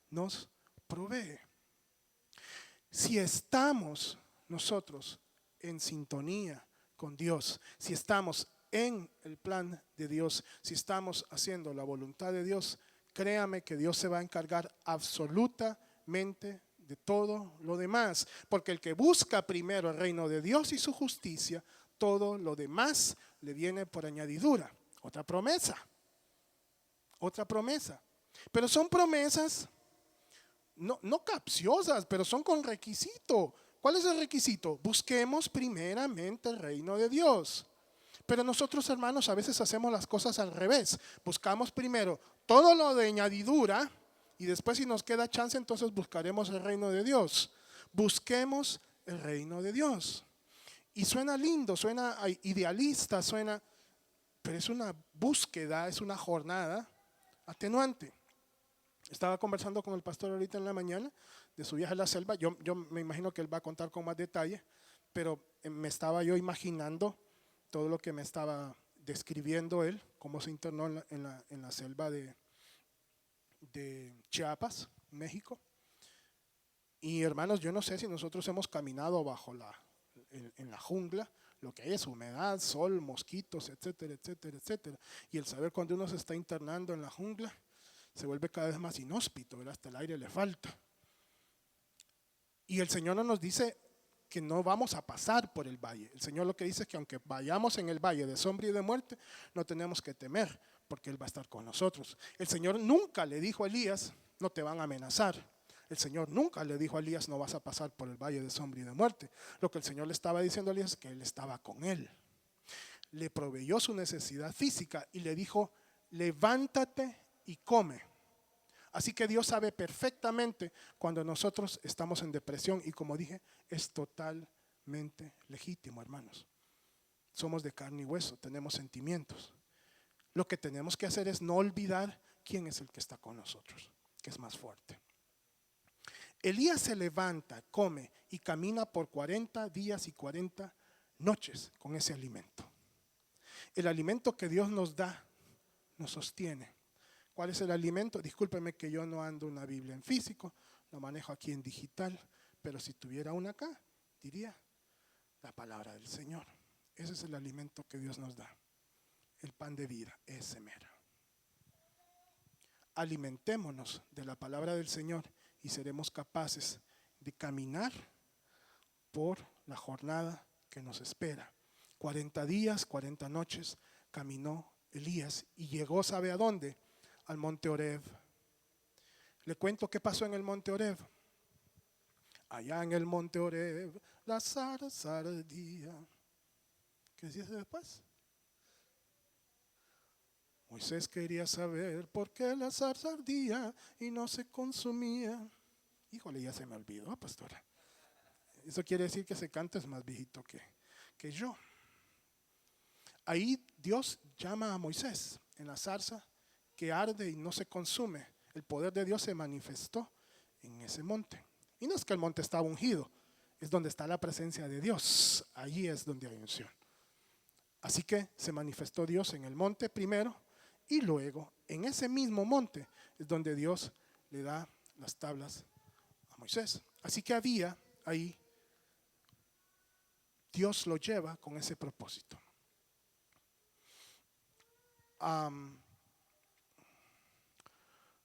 nos provee. Si estamos nosotros en sintonía con Dios, si estamos en el plan de Dios, si estamos haciendo la voluntad de Dios, créame que Dios se va a encargar absolutamente de todo lo demás, porque el que busca primero el reino de Dios y su justicia, todo lo demás le viene por añadidura. Otra promesa, pero son promesas no capciosas, pero son con requisito. ¿Cuál es el requisito? Busquemos primeramente el reino de Dios. Pero nosotros, hermanos, a veces hacemos las cosas al revés. Buscamos primero todo lo de añadidura y después, si nos queda chance, entonces buscaremos el reino de Dios. Busquemos el reino de Dios. Y suena lindo, suena idealista, pero es una búsqueda, es una jornada atenuante. Estaba conversando con el pastor ahorita en la mañana de su viaje a la selva. Yo me imagino que él va a contar con más detalle, pero me estaba yo imaginando todo lo que me estaba describiendo él, cómo se internó en la selva de Chiapas, México. Y hermanos, yo no sé si nosotros hemos caminado en la jungla, lo que hay es humedad, sol, mosquitos, etcétera, etcétera, etcétera. Y el saber cuando uno se está internando en la jungla se vuelve cada vez más inhóspito, ¿verdad? Hasta el aire le falta. Y el Señor no nos dice que no vamos a pasar por el valle. El Señor lo que dice es que aunque vayamos en el valle de sombra y de muerte, no tenemos que temer, porque Él va a estar con nosotros. El Señor nunca le dijo a Elías, no te van a amenazar. El Señor nunca le dijo a Elías, no vas a pasar por el valle de sombra y de muerte. Lo que el Señor le estaba diciendo a Elías es que Él estaba con él. Le proveyó su necesidad física y le dijo, levántate y come. Así que Dios sabe perfectamente cuando nosotros estamos en depresión, y como dije, es totalmente legítimo, hermanos. Somos de carne y hueso, tenemos sentimientos. Lo que tenemos que hacer es no olvidar quién es el que está con nosotros, que es más fuerte. Elías se levanta, come y camina por 40 días y 40 noches con ese alimento. El alimento que Dios nos da nos sostiene. ¿Cuál es el alimento? Discúlpeme que yo no ando una Biblia en físico, lo manejo aquí en digital, pero si tuviera una acá, diría la palabra del Señor. Ese es el alimento que Dios nos da, el pan de vida, ese mero. Alimentémonos de la palabra del Señor y seremos capaces de caminar por la jornada que nos espera. 40 días, 40 noches caminó Elías y llegó, ¿sabe a dónde? Al monte Horeb. Le cuento qué pasó en el monte Horeb. Allá en el monte Horeb, la zarza ardía. ¿Qué dice después? Moisés quería saber por qué la zarza ardía y no se consumía. Híjole, ya se me olvidó, pastora. Eso quiere decir que ese canto es más viejito que yo. Ahí Dios llama a Moisés en la zarza que arde y no se consume. El poder de Dios se manifestó en ese monte. Y no es que el monte estaba ungido, es donde está la presencia de Dios. Allí es donde hay unción. Así que se manifestó Dios en el monte primero, y luego en ese mismo monte es donde Dios le da las tablas a Moisés. Así que había ahí, Dios lo lleva con ese propósito.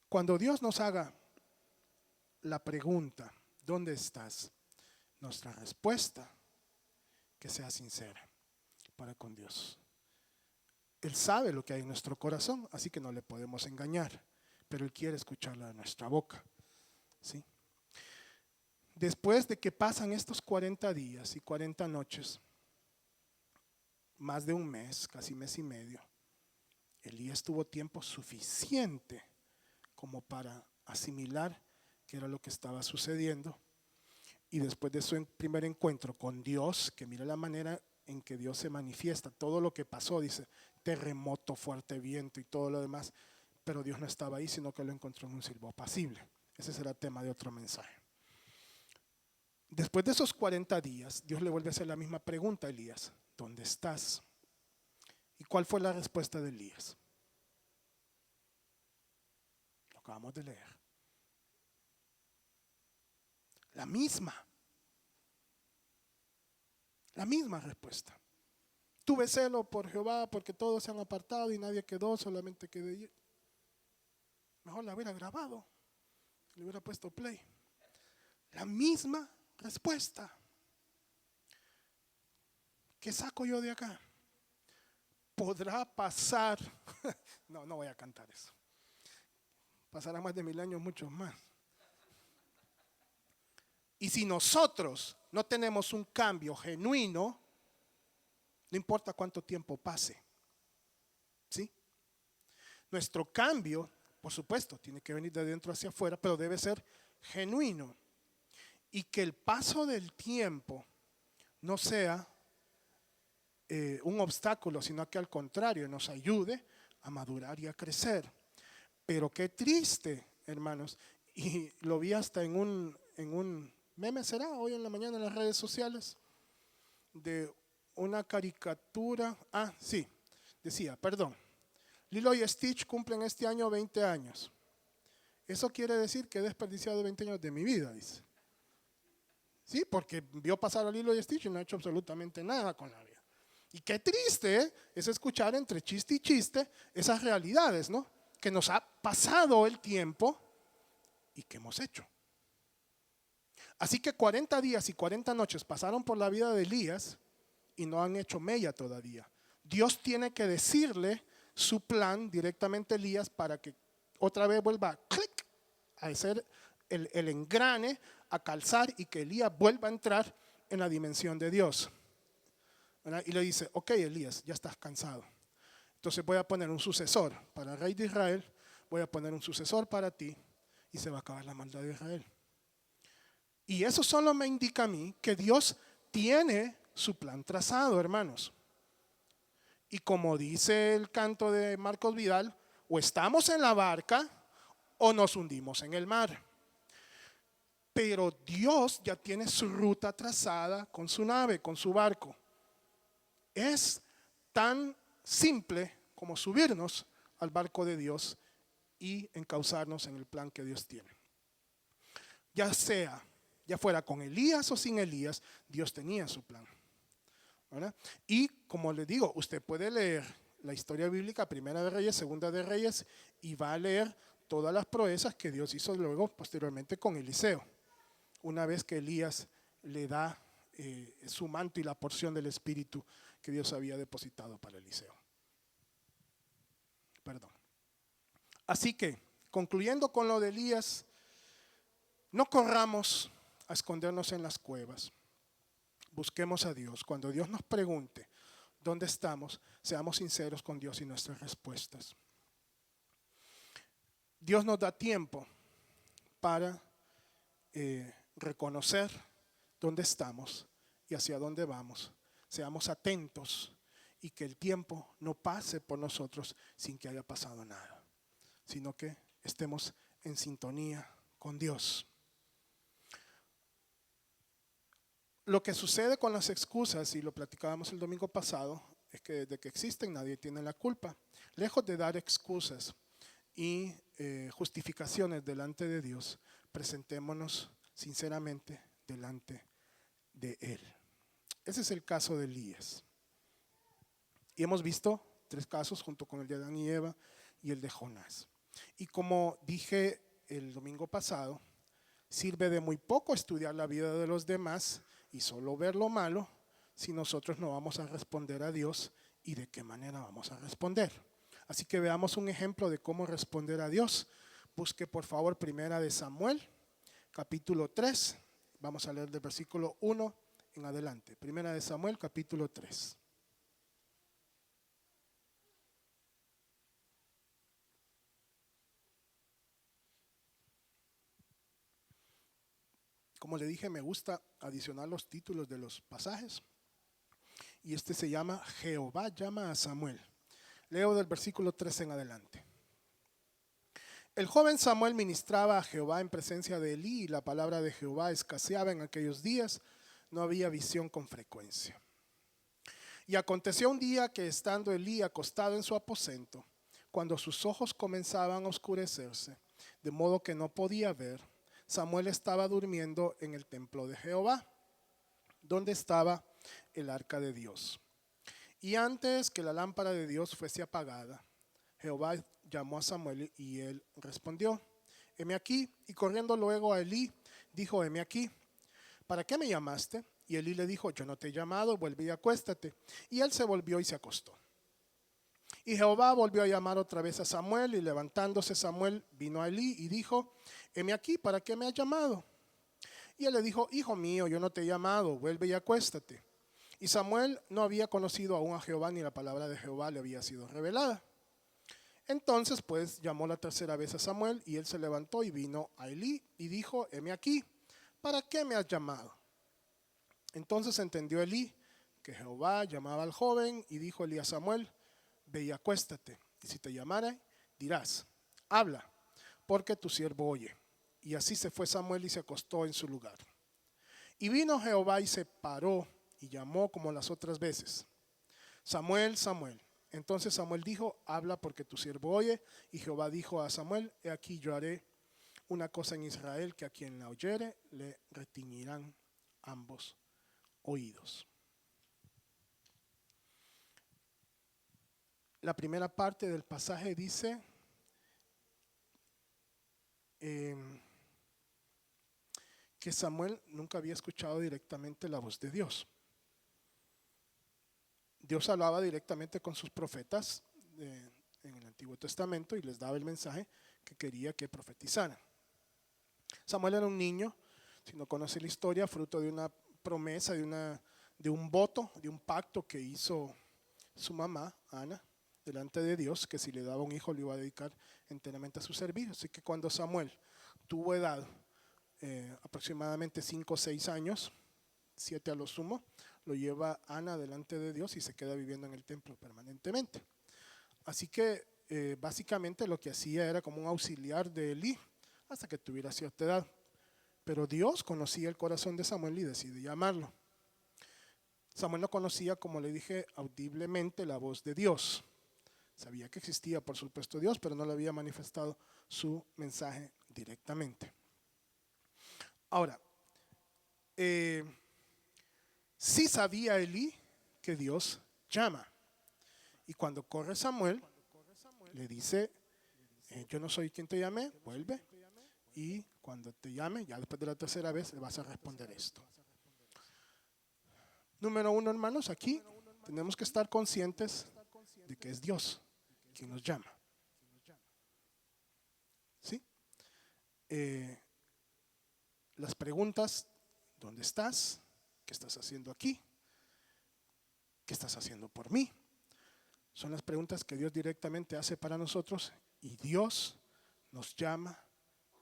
Cuando Dios nos haga la pregunta, ¿dónde estás? Nuestra respuesta, que sea sincera para con Dios. Él sabe lo que hay en nuestro corazón, así que no le podemos engañar, pero Él quiere escucharlo de nuestra boca, ¿sí? Después de que pasan estos 40 días y 40 noches, más de un mes, casi mes y medio, Elías tuvo tiempo suficiente como para asimilar qué era lo que estaba sucediendo. Y después de su primer encuentro con Dios, que mira la manera en que Dios se manifiesta, todo lo que pasó, dice, terremoto, fuerte viento y todo lo demás, pero Dios no estaba ahí, sino que lo encontró en un silbo apacible. Ese será tema de otro mensaje. Después de esos 40 días, Dios le vuelve a hacer la misma pregunta a Elías, ¿dónde estás? ¿Y cuál fue la respuesta de Elías? Lo acabamos de leer. La misma respuesta. Tuve celo por Jehová porque todos se han apartado y nadie quedó, solamente quedé yo. Mejor la hubiera grabado, le hubiera puesto play. La misma respuesta. ¿Qué saco yo de acá? Podrá pasar. No voy a cantar eso. Pasará más de 1000 años, muchos más. Y si nosotros no tenemos un cambio genuino, no importa cuánto tiempo pase, ¿sí? Nuestro cambio, por supuesto, tiene que venir de dentro hacia afuera, pero debe ser genuino. Y que el paso del tiempo no sea un obstáculo, sino que al contrario nos ayude a madurar y a crecer. Pero qué triste, hermanos, y lo vi hasta en un meme, será hoy en la mañana en las redes sociales, de una caricatura, sí, decía, perdón, Lilo y Stitch cumplen este año 20 años. Eso quiere decir que he desperdiciado 20 años de mi vida, dice. Sí, porque vio pasar a Lilo y Stitch y no ha hecho absolutamente nada con la vida. Y qué triste es escuchar entre chiste y chiste esas realidades, ¿no? Que nos ha pasado el tiempo y que hemos hecho. Así que 40 días y 40 noches pasaron por la vida de Elías y no han hecho mella todavía. Dios tiene que decirle su plan directamente a Elías para que otra vez vuelva a clic, a hacer el engrane, a calzar y que Elías vuelva a entrar en la dimensión de Dios. ¿Verdad? Y le dice, ok Elías, ya estás cansado. Entonces voy a poner un sucesor para el rey de Israel, voy a poner un sucesor para ti y se va a acabar la maldad de Israel. Y eso solo me indica a mí que Dios tiene su plan trazado, hermanos. Y como dice el canto de Marcos Vidal, o estamos en la barca o nos hundimos en el mar. Pero Dios ya tiene su ruta trazada con su nave, con su barco. Es tan simple como subirnos al barco de Dios y encauzarnos en el plan que Dios tiene. Ya fuera con Elías o sin Elías, Dios tenía su plan, ¿verdad? Y como les digo, usted puede leer la historia bíblica, Primera de Reyes, Segunda de Reyes, y va a leer todas las proezas que Dios hizo luego posteriormente con Eliseo. Una vez que Elías le da su manto y la porción del Espíritu que Dios había depositado para Eliseo. Perdón. Así que, concluyendo con lo de Elías, no corramos a escondernos en las cuevas. Busquemos a Dios. Cuando Dios nos pregunte dónde estamos, seamos sinceros con Dios y nuestras respuestas. Dios nos da tiempo para reconocer dónde estamos y hacia dónde vamos. Seamos atentos y que el tiempo no pase por nosotros sin que haya pasado nada, sino que estemos en sintonía con Dios. Lo que sucede con las excusas, y lo platicábamos el domingo pasado, es que desde que existen nadie tiene la culpa. Lejos de dar excusas y justificaciones delante de Dios, presentémonos sinceramente delante de Él. Ese es el caso de Elías. Y hemos visto 3 casos junto con el de Adán y Eva y el de Jonás. Y como dije el domingo pasado, sirve de muy poco estudiar la vida de los demás y solo ver lo malo si nosotros no vamos a responder a Dios y de qué manera vamos a responder. Así que veamos un ejemplo de cómo responder a Dios. Busque por favor Primera de Samuel, capítulo 3. Vamos a leer del versículo 1 en adelante. Primera de Samuel, capítulo 3. Como le dije, me gusta adicionar los títulos de los pasajes. Y este se llama Jehová llama a Samuel. Leo del versículo 3 en adelante. El joven Samuel ministraba a Jehová en presencia de Elí y la palabra de Jehová escaseaba en aquellos días. No había visión con frecuencia. Y aconteció un día que estando Elí acostado en su aposento, cuando sus ojos comenzaban a oscurecerse, de modo que no podía ver, Samuel estaba durmiendo en el templo de Jehová, donde estaba el arca de Dios. Y antes que la lámpara de Dios fuese apagada, Jehová llamó a Samuel y él respondió, heme aquí. Y corriendo luego a Elí, dijo, heme aquí. ¿Para qué me llamaste? Y Elí le dijo, yo no te he llamado, vuelve y acuéstate. Y él se volvió y se acostó. Y Jehová volvió a llamar otra vez a Samuel, y levantándose Samuel vino a Elí y dijo, heme aquí, ¿para qué me has llamado? Y él le dijo, hijo mío, yo no te he llamado, vuelve y acuéstate. Y Samuel no había conocido aún a Jehová, ni la palabra de Jehová le había sido revelada. Entonces pues llamó la tercera vez a Samuel, y él se levantó y vino a Elí y dijo, heme aquí, ¿para qué me has llamado? Entonces entendió Elí que Jehová llamaba al joven, y dijo Elí a Samuel, ve y acuéstate, y si te llamare, dirás, habla, porque tu siervo oye. Y así se fue Samuel y se acostó en su lugar. Y vino Jehová y se paró y llamó como las otras veces, Samuel, Samuel. Entonces Samuel dijo, habla porque tu siervo oye. Y Jehová dijo a Samuel, he aquí yo haré una cosa en Israel, que a quien la oyere le retiñirán ambos oídos. La primera parte del pasaje dice que Samuel nunca había escuchado directamente la voz de Dios. Dios hablaba directamente con sus profetas en el Antiguo Testamento y les daba el mensaje que quería que profetizaran. Samuel era un niño, si no conoce la historia, fruto de una promesa, de un voto, de un pacto que hizo su mamá, Ana, delante de Dios, que si le daba un hijo le iba a dedicar enteramente a su servicio. Así que cuando Samuel tuvo edad, aproximadamente 5 o 6 años, 7 a lo sumo, lo lleva Ana delante de Dios y se queda viviendo en el templo permanentemente. Así que básicamente lo que hacía era como un auxiliar de Elí hasta que tuviera cierta edad. Pero Dios conocía el corazón de Samuel y decidió llamarlo. Samuel no conocía, como le dije, audiblemente la voz de Dios. Sabía que existía, por supuesto, Dios, pero no le había manifestado su mensaje directamente. Ahora, sí sabía Elí que Dios llama. Y cuando corre Samuel, le dice, yo no soy quien te llamé, vuelve. Y cuando te llame, ya después de la tercera vez, le vas a responder esto. Número 1, hermanos, aquí tenemos que estar conscientes de que es Dios quien nos llama. ¿Sí? Las preguntas, ¿dónde estás? ¿Qué estás haciendo aquí? ¿Qué estás haciendo por mí? Son las preguntas que Dios directamente hace para nosotros, y Dios nos llama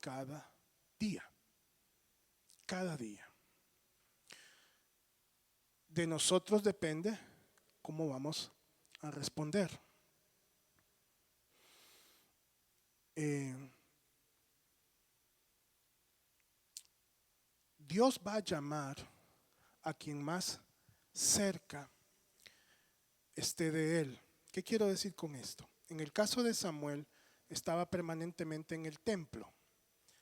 cada día. Cada día. De nosotros depende cómo vamos a responder. Dios va a llamar a quien más cerca esté de Él. ¿Qué quiero decir con esto? En el caso de Samuel, estaba permanentemente en el templo,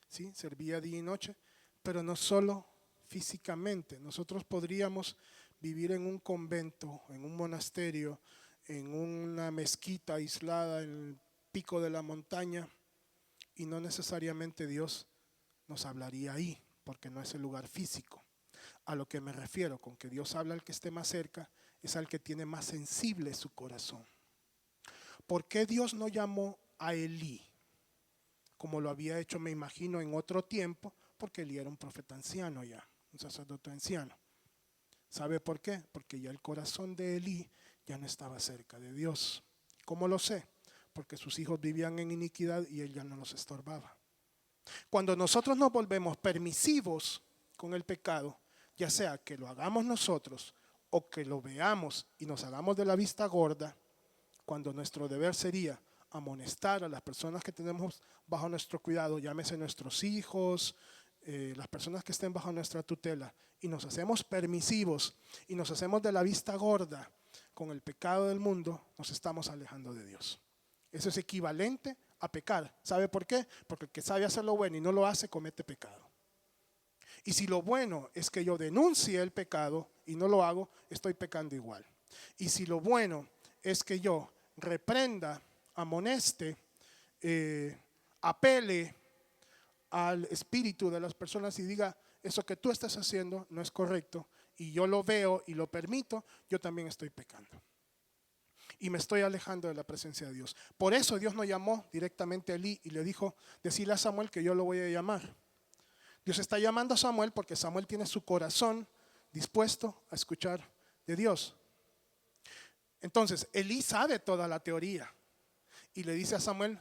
¿sí? Servía día y noche, pero no solo físicamente. Nosotros podríamos vivir en un convento, en un monasterio, en una mezquita aislada en el pico de la montaña, y no necesariamente Dios nos hablaría ahí, porque no es el lugar físico. A lo que me refiero con que Dios habla al que esté más cerca, es al que tiene más sensible su corazón. ¿Por qué Dios no llamó a Elí? Como lo había hecho, me imagino, en otro tiempo, porque Elí era un profeta anciano ya, un sacerdote anciano. ¿Sabe por qué? Porque ya el corazón de Elí ya no estaba cerca de Dios. ¿Cómo lo sé? Porque sus hijos vivían en iniquidad y él ya no los estorbaba. Cuando nosotros nos volvemos permisivos con el pecado, ya sea que lo hagamos nosotros o que lo veamos y nos hagamos de la vista gorda, cuando nuestro deber sería amonestar a las personas que tenemos bajo nuestro cuidado, llámese nuestros hijos, las personas que estén bajo nuestra tutela, y nos hacemos permisivos y nos hacemos de la vista gorda con el pecado del mundo, nos estamos alejando de Dios. Eso es equivalente a pecar. ¿Sabe por qué? Porque el que sabe hacer lo bueno y no lo hace, comete pecado. Y si lo bueno es que yo denuncie el pecado y no lo hago, estoy pecando igual. Y si lo bueno es que yo reprenda, amoneste, apele al espíritu de las personas y diga, eso que tú estás haciendo no es correcto, y yo lo veo y lo permito, yo también estoy pecando. Y me estoy alejando de la presencia de Dios. Por eso Dios no llamó directamente a Elí y le dijo, decirle a Samuel que yo lo voy a llamar. Dios está llamando a Samuel porque Samuel tiene su corazón dispuesto a escuchar de Dios. Entonces, Elí sabe toda la teoría y le dice a Samuel,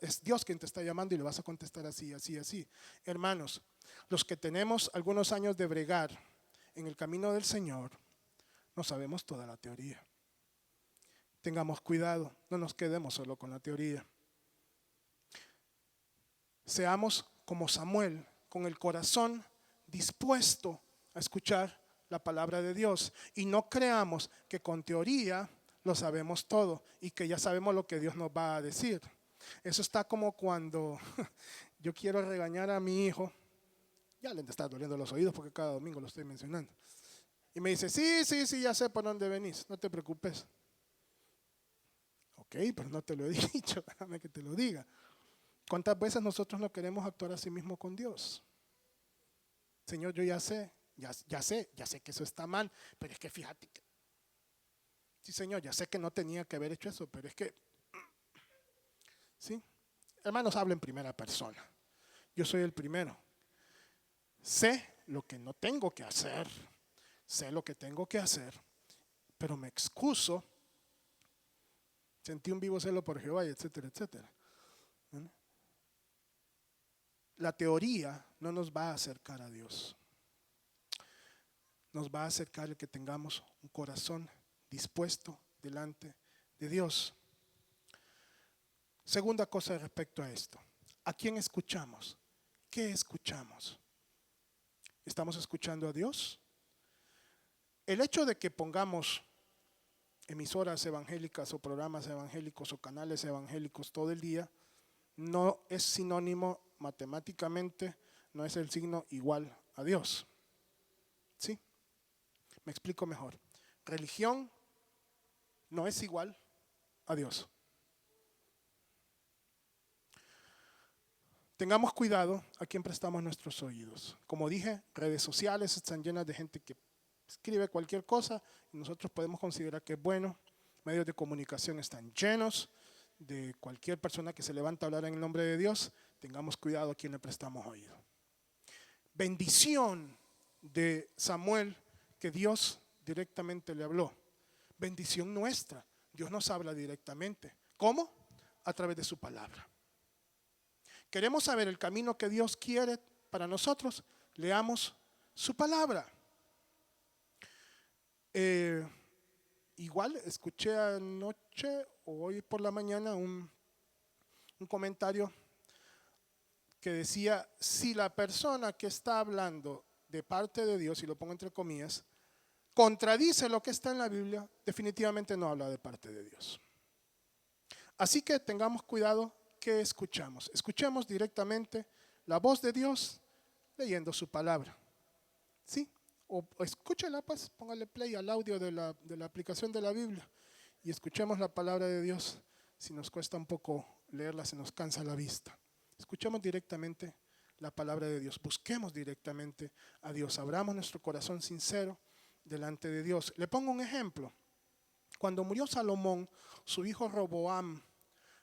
es Dios quien te está llamando y le vas a contestar así, así, así. Hermanos, los que tenemos algunos años de bregar en el camino del Señor, no sabemos toda la teoría. Tengamos cuidado, no nos quedemos solo con la teoría. Seamos como Samuel, con el corazón dispuesto a escuchar la palabra de Dios. Y no creamos que con teoría lo sabemos todo y que ya sabemos lo que Dios nos va a decir. Eso está como cuando yo quiero regañar a mi hijo. Ya le está doliendo los oídos porque cada domingo lo estoy mencionando. Y me dice, sí, ya sé por dónde venís, no te preocupes. Ok, pero no te lo he dicho, déjame que te lo diga. ¿Cuántas veces nosotros no queremos actuar así mismo con Dios? Señor, yo ya sé que eso está mal, pero es que fíjate que, sí, Señor, ya sé que no tenía que haber hecho eso, pero es que, sí, hermanos, hablo en primera persona. Yo soy el primero. Sé lo que no tengo que hacer, sé lo que tengo que hacer, pero me excuso. Sentí un vivo celo por Jehová, etcétera, etcétera. La teoría no nos va a acercar a Dios. Nos va a acercar el que tengamos un corazón dispuesto delante de Dios. Segunda cosa respecto a esto. ¿A quién escuchamos? ¿Qué escuchamos? ¿Estamos escuchando a Dios? El hecho de que pongamos emisoras evangélicas o programas evangélicos o canales evangélicos todo el día no es sinónimo matemáticamente, no es el signo igual a Dios. ¿Sí? Me explico mejor. Religión no es igual a Dios. Tengamos cuidado a quién prestamos nuestros oídos. Como dije, redes sociales están llenas de gente que escribe cualquier cosa y nosotros podemos considerar que es bueno. Medios de comunicación están llenos de cualquier persona que se levanta a hablar en el nombre de Dios. Tengamos cuidado a quién le prestamos oído. Bendición de Samuel que Dios directamente le habló. Bendición nuestra. Dios nos habla directamente. ¿Cómo? A través de su palabra. Queremos saber el camino que Dios quiere para nosotros. Leamos su palabra. Igual escuché anoche o hoy por la mañana un comentario que decía, si la persona que está hablando de parte de Dios, y lo pongo entre comillas, contradice lo que está en la Biblia, definitivamente no habla de parte de Dios. Así que tengamos cuidado que escuchamos. Escuchemos directamente la voz de Dios leyendo su palabra. ¿Sí? O escúchela, pues, póngale play al audio de la aplicación de la Biblia y escuchemos la palabra de Dios. Si nos cuesta un poco leerla, se nos cansa la vista. Escuchemos directamente la palabra de Dios. Busquemos directamente a Dios. Abramos nuestro corazón sincero delante de Dios. Le pongo un ejemplo. Cuando murió Salomón, su hijo Roboam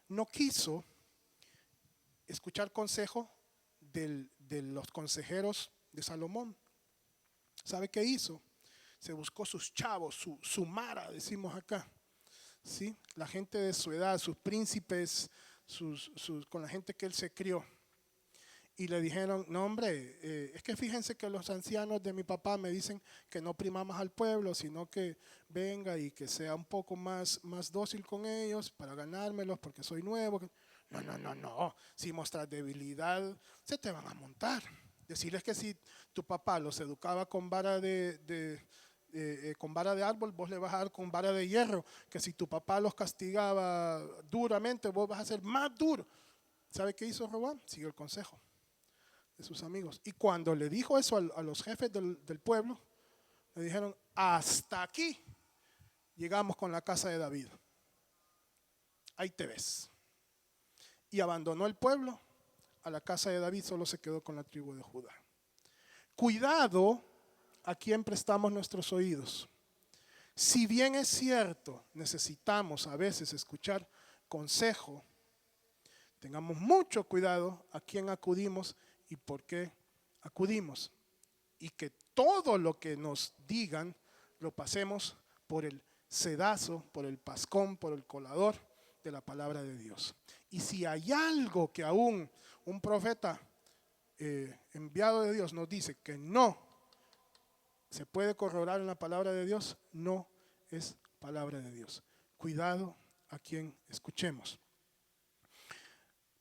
no quiso escuchar consejo de los consejeros de Salomón. ¿Sabe qué hizo? Se buscó sus chavos, su mara, decimos acá. ¿Sí? La gente de su edad, sus príncipes, con la gente que él se crió. Y le dijeron, no hombre, es que fíjense que los ancianos de mi papá me dicen que no oprimamos al pueblo, sino que venga y que sea un poco más dócil con ellos para ganármelos porque soy nuevo. No, si mostras debilidad se te van a montar. Decirles que si tu papá los educaba con vara con vara de árbol, vos le vas a dar con vara de hierro. Que si tu papá los castigaba duramente, vos vas a ser más duro. ¿Sabe qué hizo Roboam? Siguió el consejo de sus amigos. Y cuando le dijo eso a los jefes del pueblo, le dijeron, hasta aquí llegamos con la casa de David. Ahí te ves. Y abandonó el pueblo. A la casa de David solo se quedó con la tribu de Judá. Cuidado a quién prestamos nuestros oídos. Si bien es cierto, necesitamos a veces escuchar consejo, tengamos mucho cuidado a quién acudimos y por qué acudimos y que todo lo que nos digan lo pasemos por el sedazo, por el pascón, por el colador de la palabra de Dios. Y si hay algo que aún un profeta enviado de Dios nos dice que no se puede corroborar en la palabra de Dios, no es palabra de Dios. Cuidado a quien escuchemos.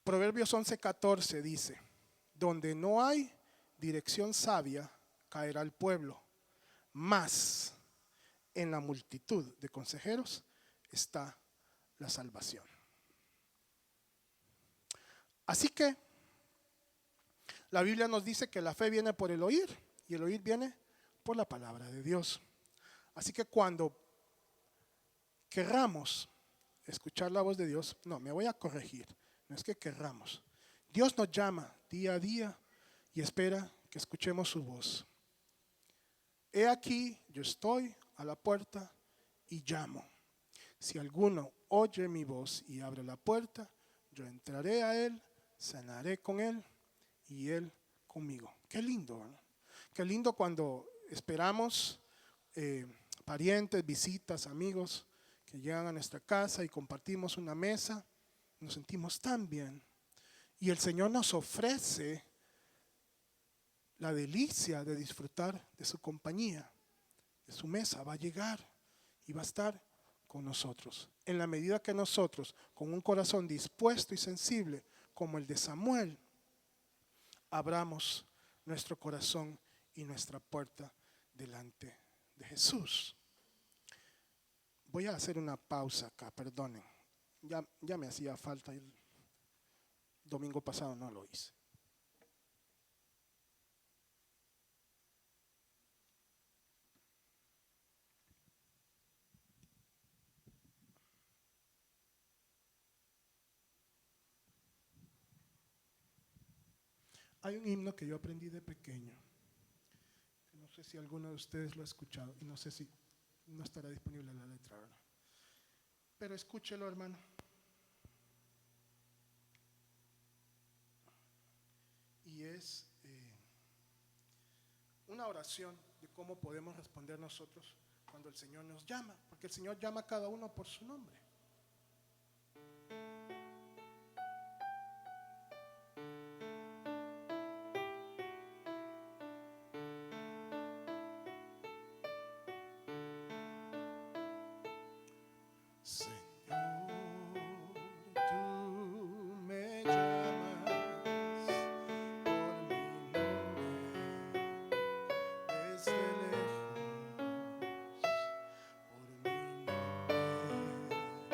Proverbios 11:14 dice: donde no hay dirección sabia, caerá el pueblo, mas en la multitud de consejeros está la salvación. Así que la Biblia nos dice que la fe viene por el oír y el oír viene por la palabra de Dios. Así que cuando querramos escuchar la voz de Dios, no, me voy a corregir, no es que querramos. Dios nos llama día a día y espera que escuchemos su voz. He aquí, yo estoy a la puerta y llamo. Si alguno oye mi voz y abre la puerta, yo entraré a él, cenaré con él y él conmigo. Qué lindo, ¿no? Qué lindo cuando esperamos parientes, visitas, amigos que llegan a nuestra casa y compartimos una mesa. Nos sentimos tan bien. Y el Señor nos ofrece la delicia de disfrutar de su compañía, de su mesa. Va a llegar y va a estar con nosotros. En la medida que nosotros, con un corazón dispuesto y sensible, como el de Samuel, abramos nuestro corazón y nuestra puerta delante de Jesús. Voy a hacer una pausa acá, perdonen. Ya me hacía falta, el domingo pasado no lo hice. Hay un himno que yo aprendí de pequeño. No sé si alguno de ustedes lo ha escuchado y no sé si no estará disponible la letra ahora. Pero escúchelo, hermano. Y es una oración de cómo podemos responder nosotros cuando el Señor nos llama, porque el Señor llama a cada uno por su nombre. Señor, tú me llamas por mi nombre, desde lejos, por mi nombre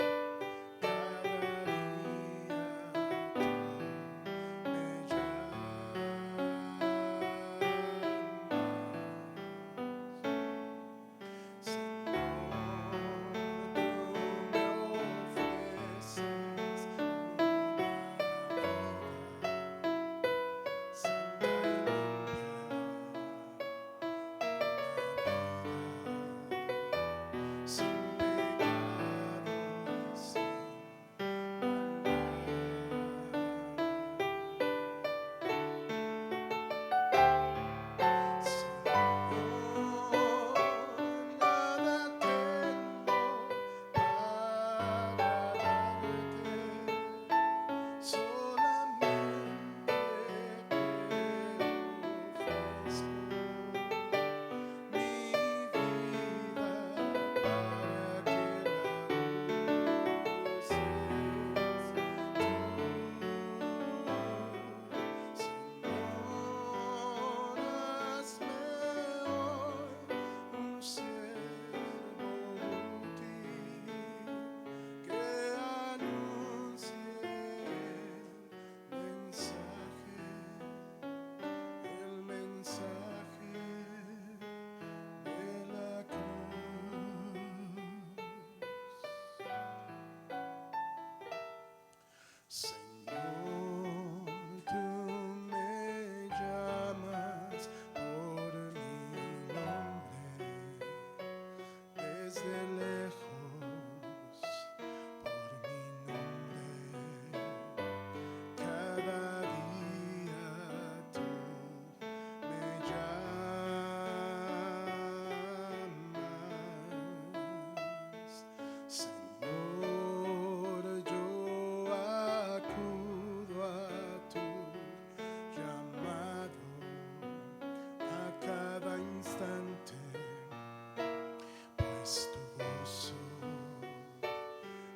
es tu gozo,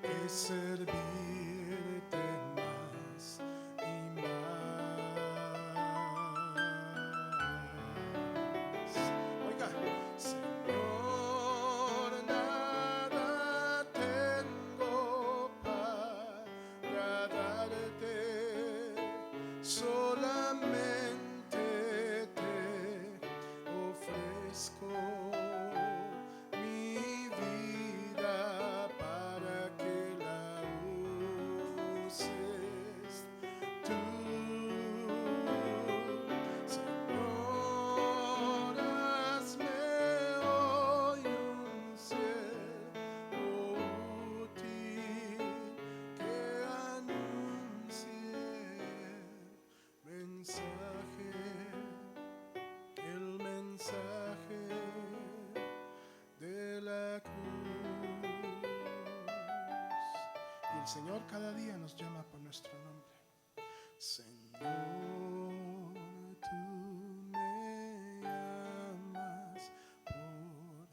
es servirte más y más. Oiga, Señor, nada tengo para darte, solamente te ofrezco mi vida para que la uses tú. Señor, hazme hoy un siervo útil que anuncie el mensaje de la cruz. Y el Señor cada día nos llama por nuestro nombre. Señor, tú me llamas por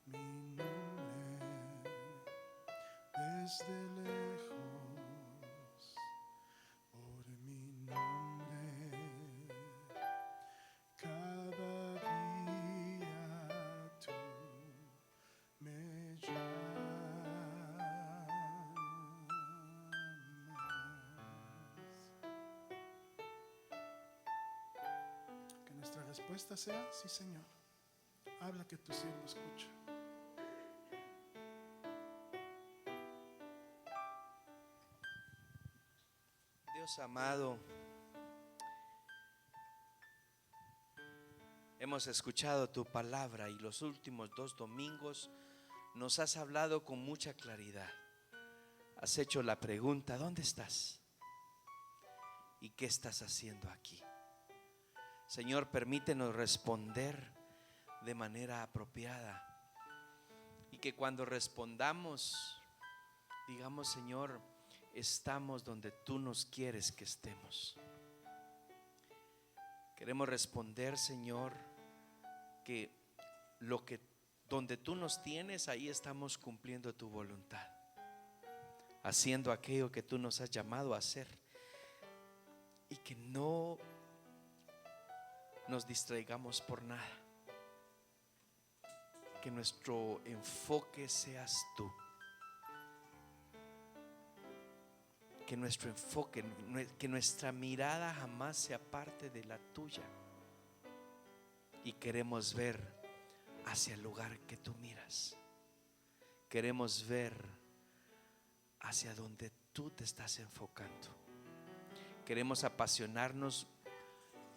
mi nombre, desde lejos, por mi nombre. Cada día tú me llamas. Que nuestra respuesta sea: sí, Señor, habla, que tu siervo escucha. Dios amado, hemos escuchado tu palabra y los últimos 2 domingos nos has hablado con mucha claridad. Has hecho la pregunta: ¿dónde estás? ¿Y qué estás haciendo aquí? Señor, permítenos responder de manera apropiada, y que cuando respondamos digamos: Señor, estamos donde tú nos quieres que estemos. Queremos responder, Señor, que donde tú nos tienes, ahí estamos cumpliendo tu voluntad, haciendo aquello que tú nos has llamado a hacer, y que no nos distraigamos por nada. Que nuestro enfoque seas tú. Que nuestro enfoque, que nuestra mirada jamás se aparte de la tuya. Y queremos ver hacia el lugar que tú miras. Queremos ver hacia donde tú te estás enfocando. Queremos apasionarnos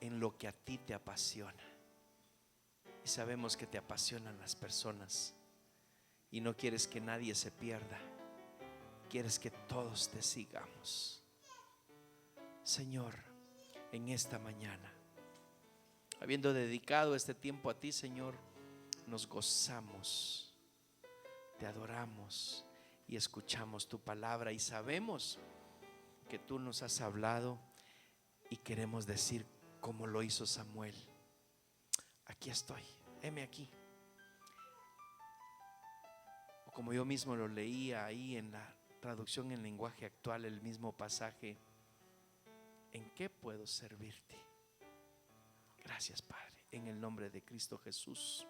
en lo que a ti te apasiona. Y sabemos que te apasionan las personas y no quieres que nadie se pierda. Quieres que todos te sigamos. Señor, en esta mañana, habiendo dedicado este tiempo a ti, Señor, nos gozamos, te adoramos y escuchamos tu palabra, y sabemos que tú nos has hablado, y queremos decir como lo hizo Samuel: aquí estoy, heme aquí. O como yo mismo lo leía ahí en la traducción en lenguaje actual, el mismo pasaje: ¿en qué puedo servirte? Gracias, Padre, en el nombre de Cristo Jesús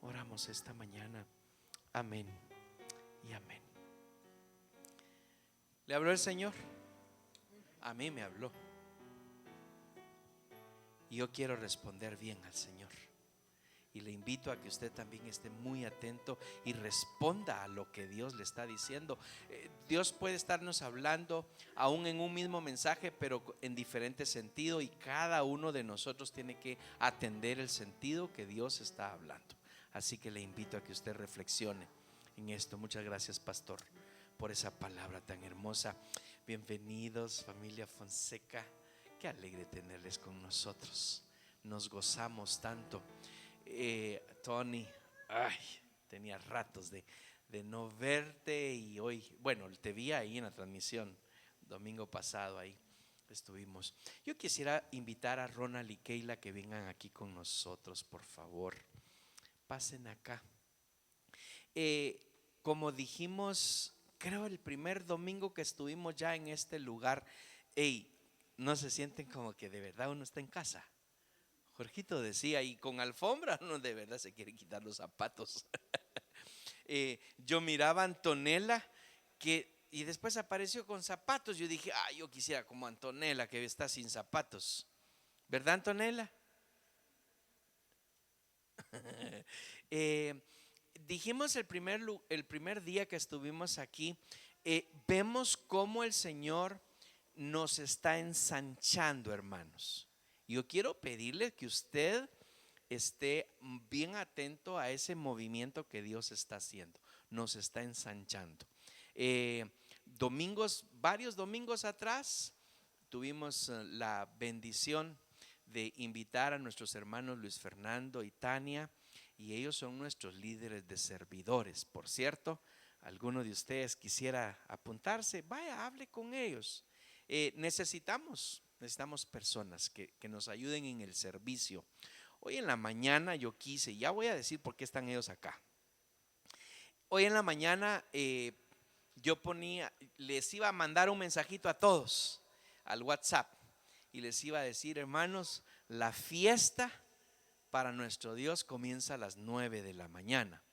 oramos esta mañana. Amén y amén. ¿Le habló el Señor? A mí me habló, y yo quiero responder bien al Señor. Y le invito a que usted también esté muy atento y responda a lo que Dios le está diciendo. Dios puede estarnos hablando aún en un mismo mensaje, pero en diferente sentido, y cada uno de nosotros tiene que atender el sentido que Dios está hablando. Así que le invito a que usted reflexione en esto. Muchas gracias, pastor, por esa palabra tan hermosa. Bienvenidos, familia Fonseca. Qué alegre tenerles con nosotros. Nos gozamos tanto. Tony, tenía ratos de no verte, y hoy, bueno, te vi ahí en la transmisión domingo pasado, ahí estuvimos. Yo quisiera invitar a Ronald y Keila que vengan aquí con nosotros, por favor. Pasen acá. como dijimos, creo el primer domingo que estuvimos ya en este lugar, no se sienten como que de verdad uno está en casa. Jorgito decía, y con alfombra uno de verdad se quiere quitar los zapatos. Yo miraba a Antonella y después apareció con zapatos. Yo dije, yo quisiera como Antonella que está sin zapatos. ¿Verdad, Antonella? Dijimos el primer día que estuvimos aquí, vemos cómo el Señor nos está ensanchando, hermanos. Yo quiero pedirle que usted esté bien atento a ese movimiento que Dios está haciendo. Nos está ensanchando. Varios domingos atrás tuvimos la bendición de invitar a nuestros hermanos Luis Fernando y Tania, y ellos son nuestros líderes de servidores. Por cierto, alguno de ustedes quisiera apuntarse, vaya, hable con ellos. Necesitamos personas que nos ayuden en el servicio. Hoy en la mañana yo quise, ya voy a decir por qué están ellos acá. Hoy en la mañana les iba a mandar un mensajito a todos al WhatsApp y les iba a decir, hermanos, la fiesta para nuestro Dios comienza a las 9 de la mañana.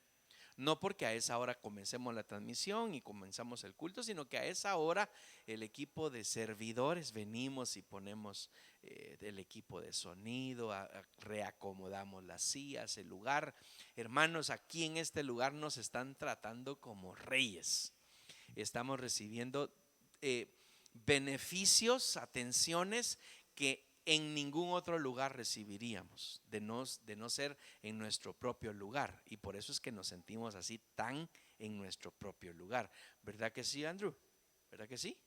No porque a esa hora comencemos la transmisión y comenzamos el culto, sino que a esa hora el equipo de servidores venimos y ponemos el equipo de sonido, reacomodamos las sillas, el lugar. Hermanos, aquí en este lugar nos están tratando como reyes. Estamos recibiendo beneficios, atenciones que en ningún otro lugar recibiríamos, de no ser en nuestro propio lugar. Y por eso es que nos sentimos así tan en nuestro propio lugar. ¿Verdad que sí, Andrew? ¿Verdad que sí?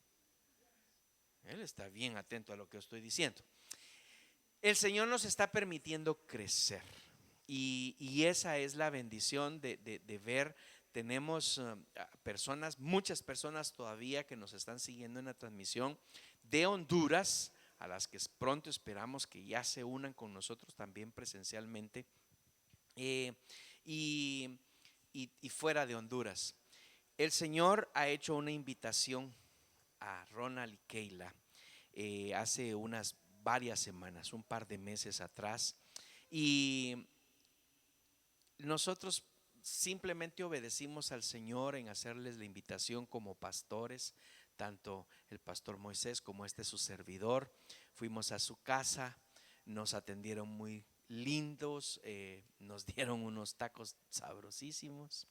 Él está bien atento a lo que estoy diciendo. El Señor nos está permitiendo crecer. Y esa es la bendición de ver. Tenemos muchas personas todavía que nos están siguiendo en la transmisión de Honduras, a las que pronto esperamos que ya se unan con nosotros también presencialmente, y fuera de Honduras. El Señor ha hecho una invitación a Ronald y Keila hace varias semanas, un par de meses atrás, y nosotros simplemente obedecimos al Señor en hacerles la invitación como pastores. Tanto el pastor Moisés como su servidor, fuimos a su casa, nos atendieron muy lindos, nos dieron unos tacos sabrosísimos,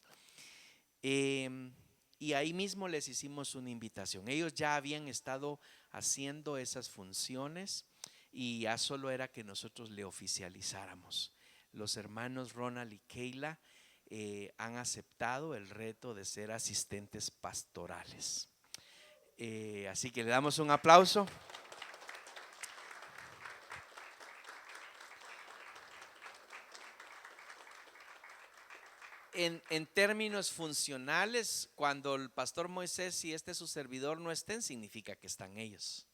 y ahí mismo les hicimos una invitación. Ellos ya habían estado haciendo esas funciones y ya solo era que nosotros le oficializáramos. Los hermanos Ronald y Keila han aceptado el reto de ser asistentes pastorales. Así que le damos un aplauso. En términos funcionales, cuando el pastor Moisés y su servidor no estén, significa que están ellos.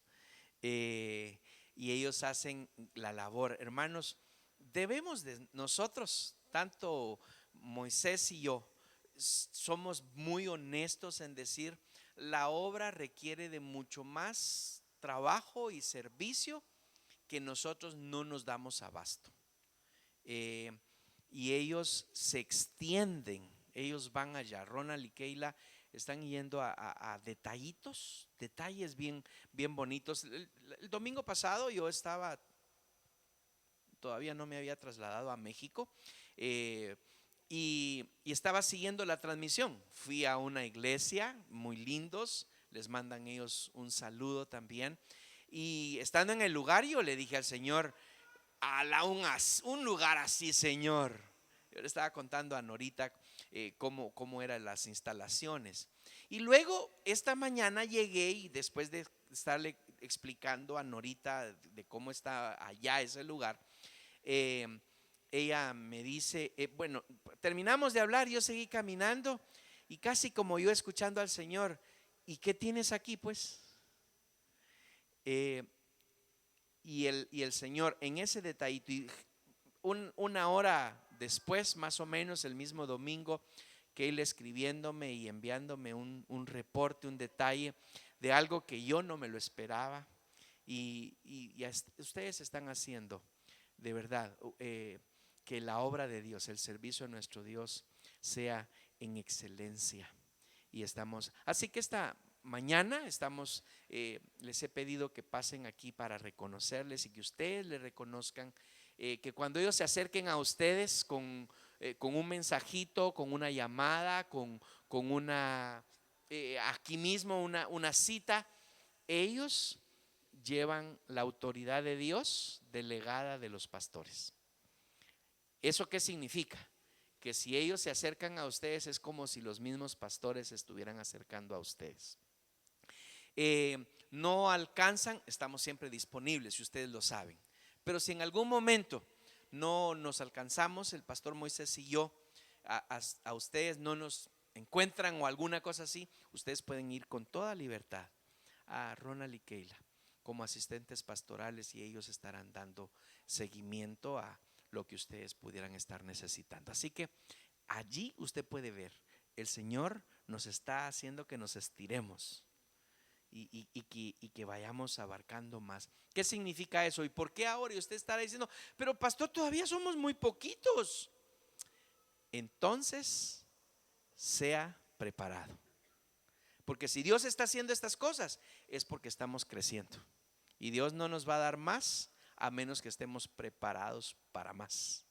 Y ellos hacen la labor. Hermanos, debemos de nosotros, tanto Moisés y yo, somos muy honestos en decir, la obra requiere de mucho más trabajo y servicio que nosotros no nos damos abasto. Y ellos se extienden, ellos van allá. Ronald y Keila están yendo a detalles bien bonitos. El domingo pasado yo todavía no me había trasladado a México, y estaba siguiendo la transmisión. Fui a una iglesia, muy lindos, les mandan ellos un saludo también. Y estando en el lugar, yo le dije al Señor, un lugar así, Señor. Yo le estaba contando a Norita cómo eran las instalaciones. Y luego esta mañana llegué, y después de estarle explicando a Norita de cómo está allá ese lugar, ella me dice, bueno, terminamos de hablar, yo seguí caminando y casi como yo escuchando al Señor, ¿y qué tienes aquí pues? Y el Señor en ese detallito, una hora después, más o menos el mismo domingo, Keila escribiéndome y enviándome un reporte, un detalle de algo que yo no me lo esperaba. Y ustedes están haciendo de verdad que la obra de Dios, el servicio a nuestro Dios sea en excelencia. Y estamos, así que esta mañana les he pedido que pasen aquí para reconocerles y que ustedes les reconozcan, que cuando ellos se acerquen a ustedes con un mensajito, con una llamada, con una, aquí mismo una cita, ellos llevan la autoridad de Dios delegada de los pastores. ¿Eso qué significa? Que si ellos se acercan a ustedes es como si los mismos pastores se estuvieran acercando a ustedes. No alcanzan, estamos siempre disponibles, si ustedes lo saben. Pero si en algún momento no nos alcanzamos, el pastor Moisés y yo, a ustedes no nos encuentran o alguna cosa así, ustedes pueden ir con toda libertad a Ronald y Keila como asistentes pastorales y ellos estarán dando seguimiento a lo que ustedes pudieran estar necesitando. Así que allí usted puede ver, el Señor nos está haciendo que nos estiremos y que vayamos abarcando más. ¿Qué significa eso? ¿Y por qué ahora? Y usted estará diciendo, pero pastor, todavía somos muy poquitos. Entonces, sea preparado. Porque si Dios está haciendo estas cosas, es porque estamos creciendo. Y Dios no nos va a dar más a menos que estemos preparados para más.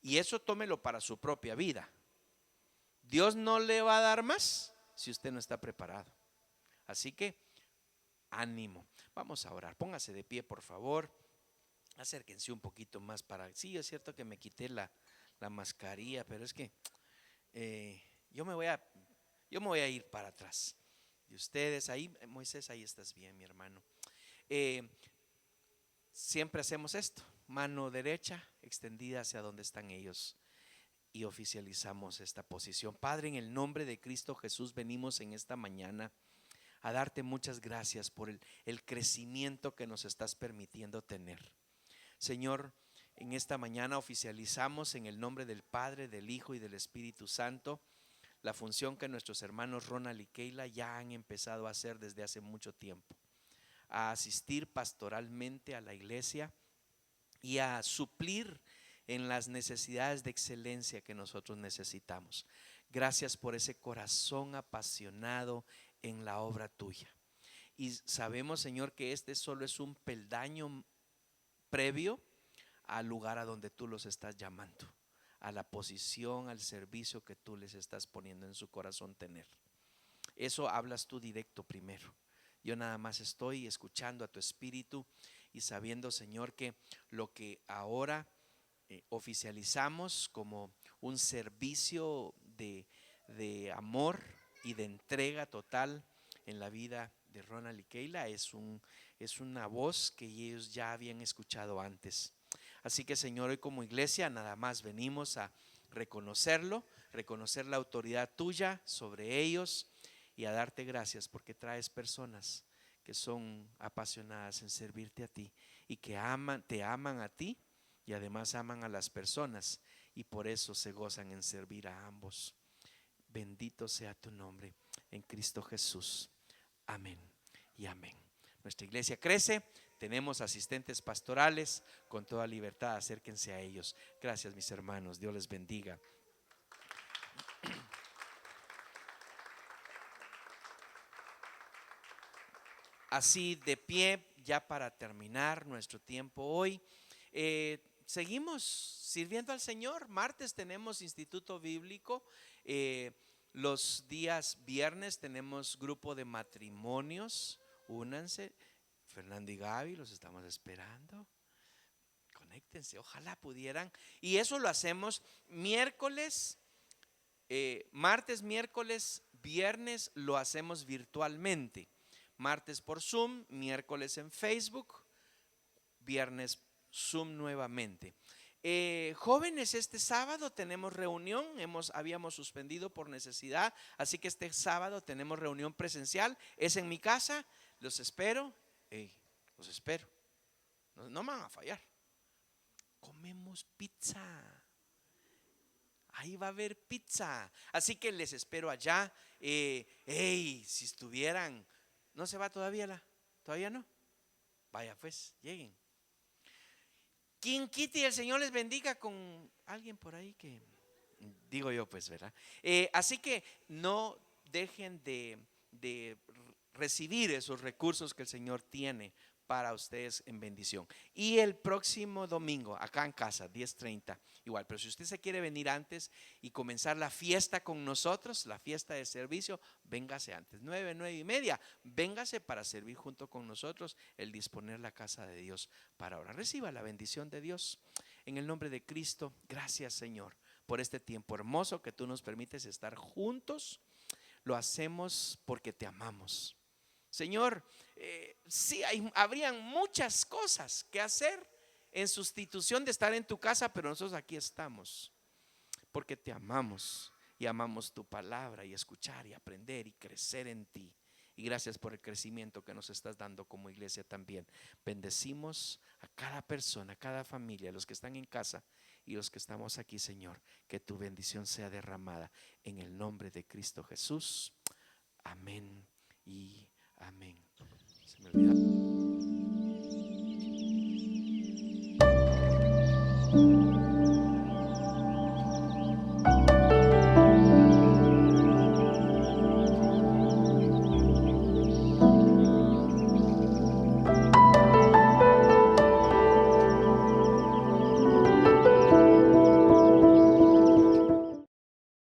Y eso tómelo para su propia vida. Dios no le va a dar más si usted no está preparado. Así que, ánimo. Vamos a orar. Póngase de pie, por favor. Acérquense un poquito más para... Sí, es cierto que me quité la mascarilla, pero es que yo me voy a ir para atrás. Y ustedes ahí, Moisés, ahí estás bien, mi hermano. Siempre hacemos esto, mano derecha extendida hacia donde están ellos, y oficializamos esta posición. Padre, en el nombre de Cristo Jesús, venimos en esta mañana a darte muchas gracias por el crecimiento que nos estás permitiendo tener. Señor, en esta mañana oficializamos en el nombre del Padre, del Hijo y del Espíritu Santo la función que nuestros hermanos Ronald y Keila ya han empezado a hacer desde hace mucho tiempo, a asistir pastoralmente a la iglesia y a suplir en las necesidades de excelencia que nosotros necesitamos. Gracias por ese corazón apasionado en la obra tuya. Y sabemos, Señor, que este solo es un peldaño previo al lugar a donde tú los estás llamando, a la posición, al servicio que tú les estás poniendo en su corazón tener. Eso hablas tú directo primero. Yo nada más estoy escuchando a tu espíritu y sabiendo, Señor, que lo que ahora oficializamos como un servicio de amor y de entrega total en la vida de Ronald y Keila es una voz que ellos ya habían escuchado antes. Así que, Señor, hoy como iglesia nada más venimos a reconocerlo, reconocer la autoridad tuya sobre ellos y a darte gracias porque traes personas que son apasionadas en servirte a ti y que te aman a ti y además aman a las personas y por eso se gozan en servir a ambos. Bendito sea tu nombre en Cristo Jesús. Amén y amén. Nuestra iglesia crece, tenemos asistentes pastorales con toda libertad, acérquense a ellos. Gracias, mis hermanos, Dios les bendiga. Así de pie, ya para terminar nuestro tiempo hoy, seguimos sirviendo al Señor. Martes tenemos Instituto Bíblico, los días viernes tenemos grupo de matrimonios. Únanse, Fernando y Gaby, los estamos esperando. Conéctense, ojalá pudieran. Y eso lo hacemos miércoles, martes, miércoles, viernes lo hacemos virtualmente. Martes por Zoom, miércoles en Facebook, viernes Zoom nuevamente. Jóvenes, este sábado tenemos reunión, habíamos suspendido por necesidad, así que este sábado tenemos reunión presencial, es en mi casa, los espero, los espero, no me van a fallar. Comemos pizza. ahí va a haber pizza. Así que les espero allá. Si estuvieran, ¿no se va todavía todavía no? Vaya pues, lleguen. Quien quite y el Señor les bendiga con alguien por ahí que, digo yo pues, ¿verdad? Así que no dejen de recibir esos recursos que el Señor tiene para ustedes en bendición. Y el próximo domingo, acá en casa, 10:30, igual. Pero si usted se quiere venir antes y comenzar la fiesta con nosotros, la fiesta de servicio, véngase antes, 9:30, véngase para servir junto con nosotros, el disponer la casa de Dios para ahora. Reciba la bendición de Dios. En el nombre de Cristo, gracias Señor por este tiempo hermoso que tú nos permites estar juntos. Lo hacemos porque te amamos. Señor, sí, habrían muchas cosas que hacer en sustitución de estar en tu casa, pero nosotros aquí estamos porque te amamos y amamos tu palabra y escuchar y aprender y crecer en ti. Y gracias por el crecimiento que nos estás dando como iglesia también. Bendecimos a cada persona, a cada familia, a los que están en casa y los que estamos aquí, Señor. Que tu bendición sea derramada en el nombre de Cristo Jesús. Amén y amén. Se me olvidó.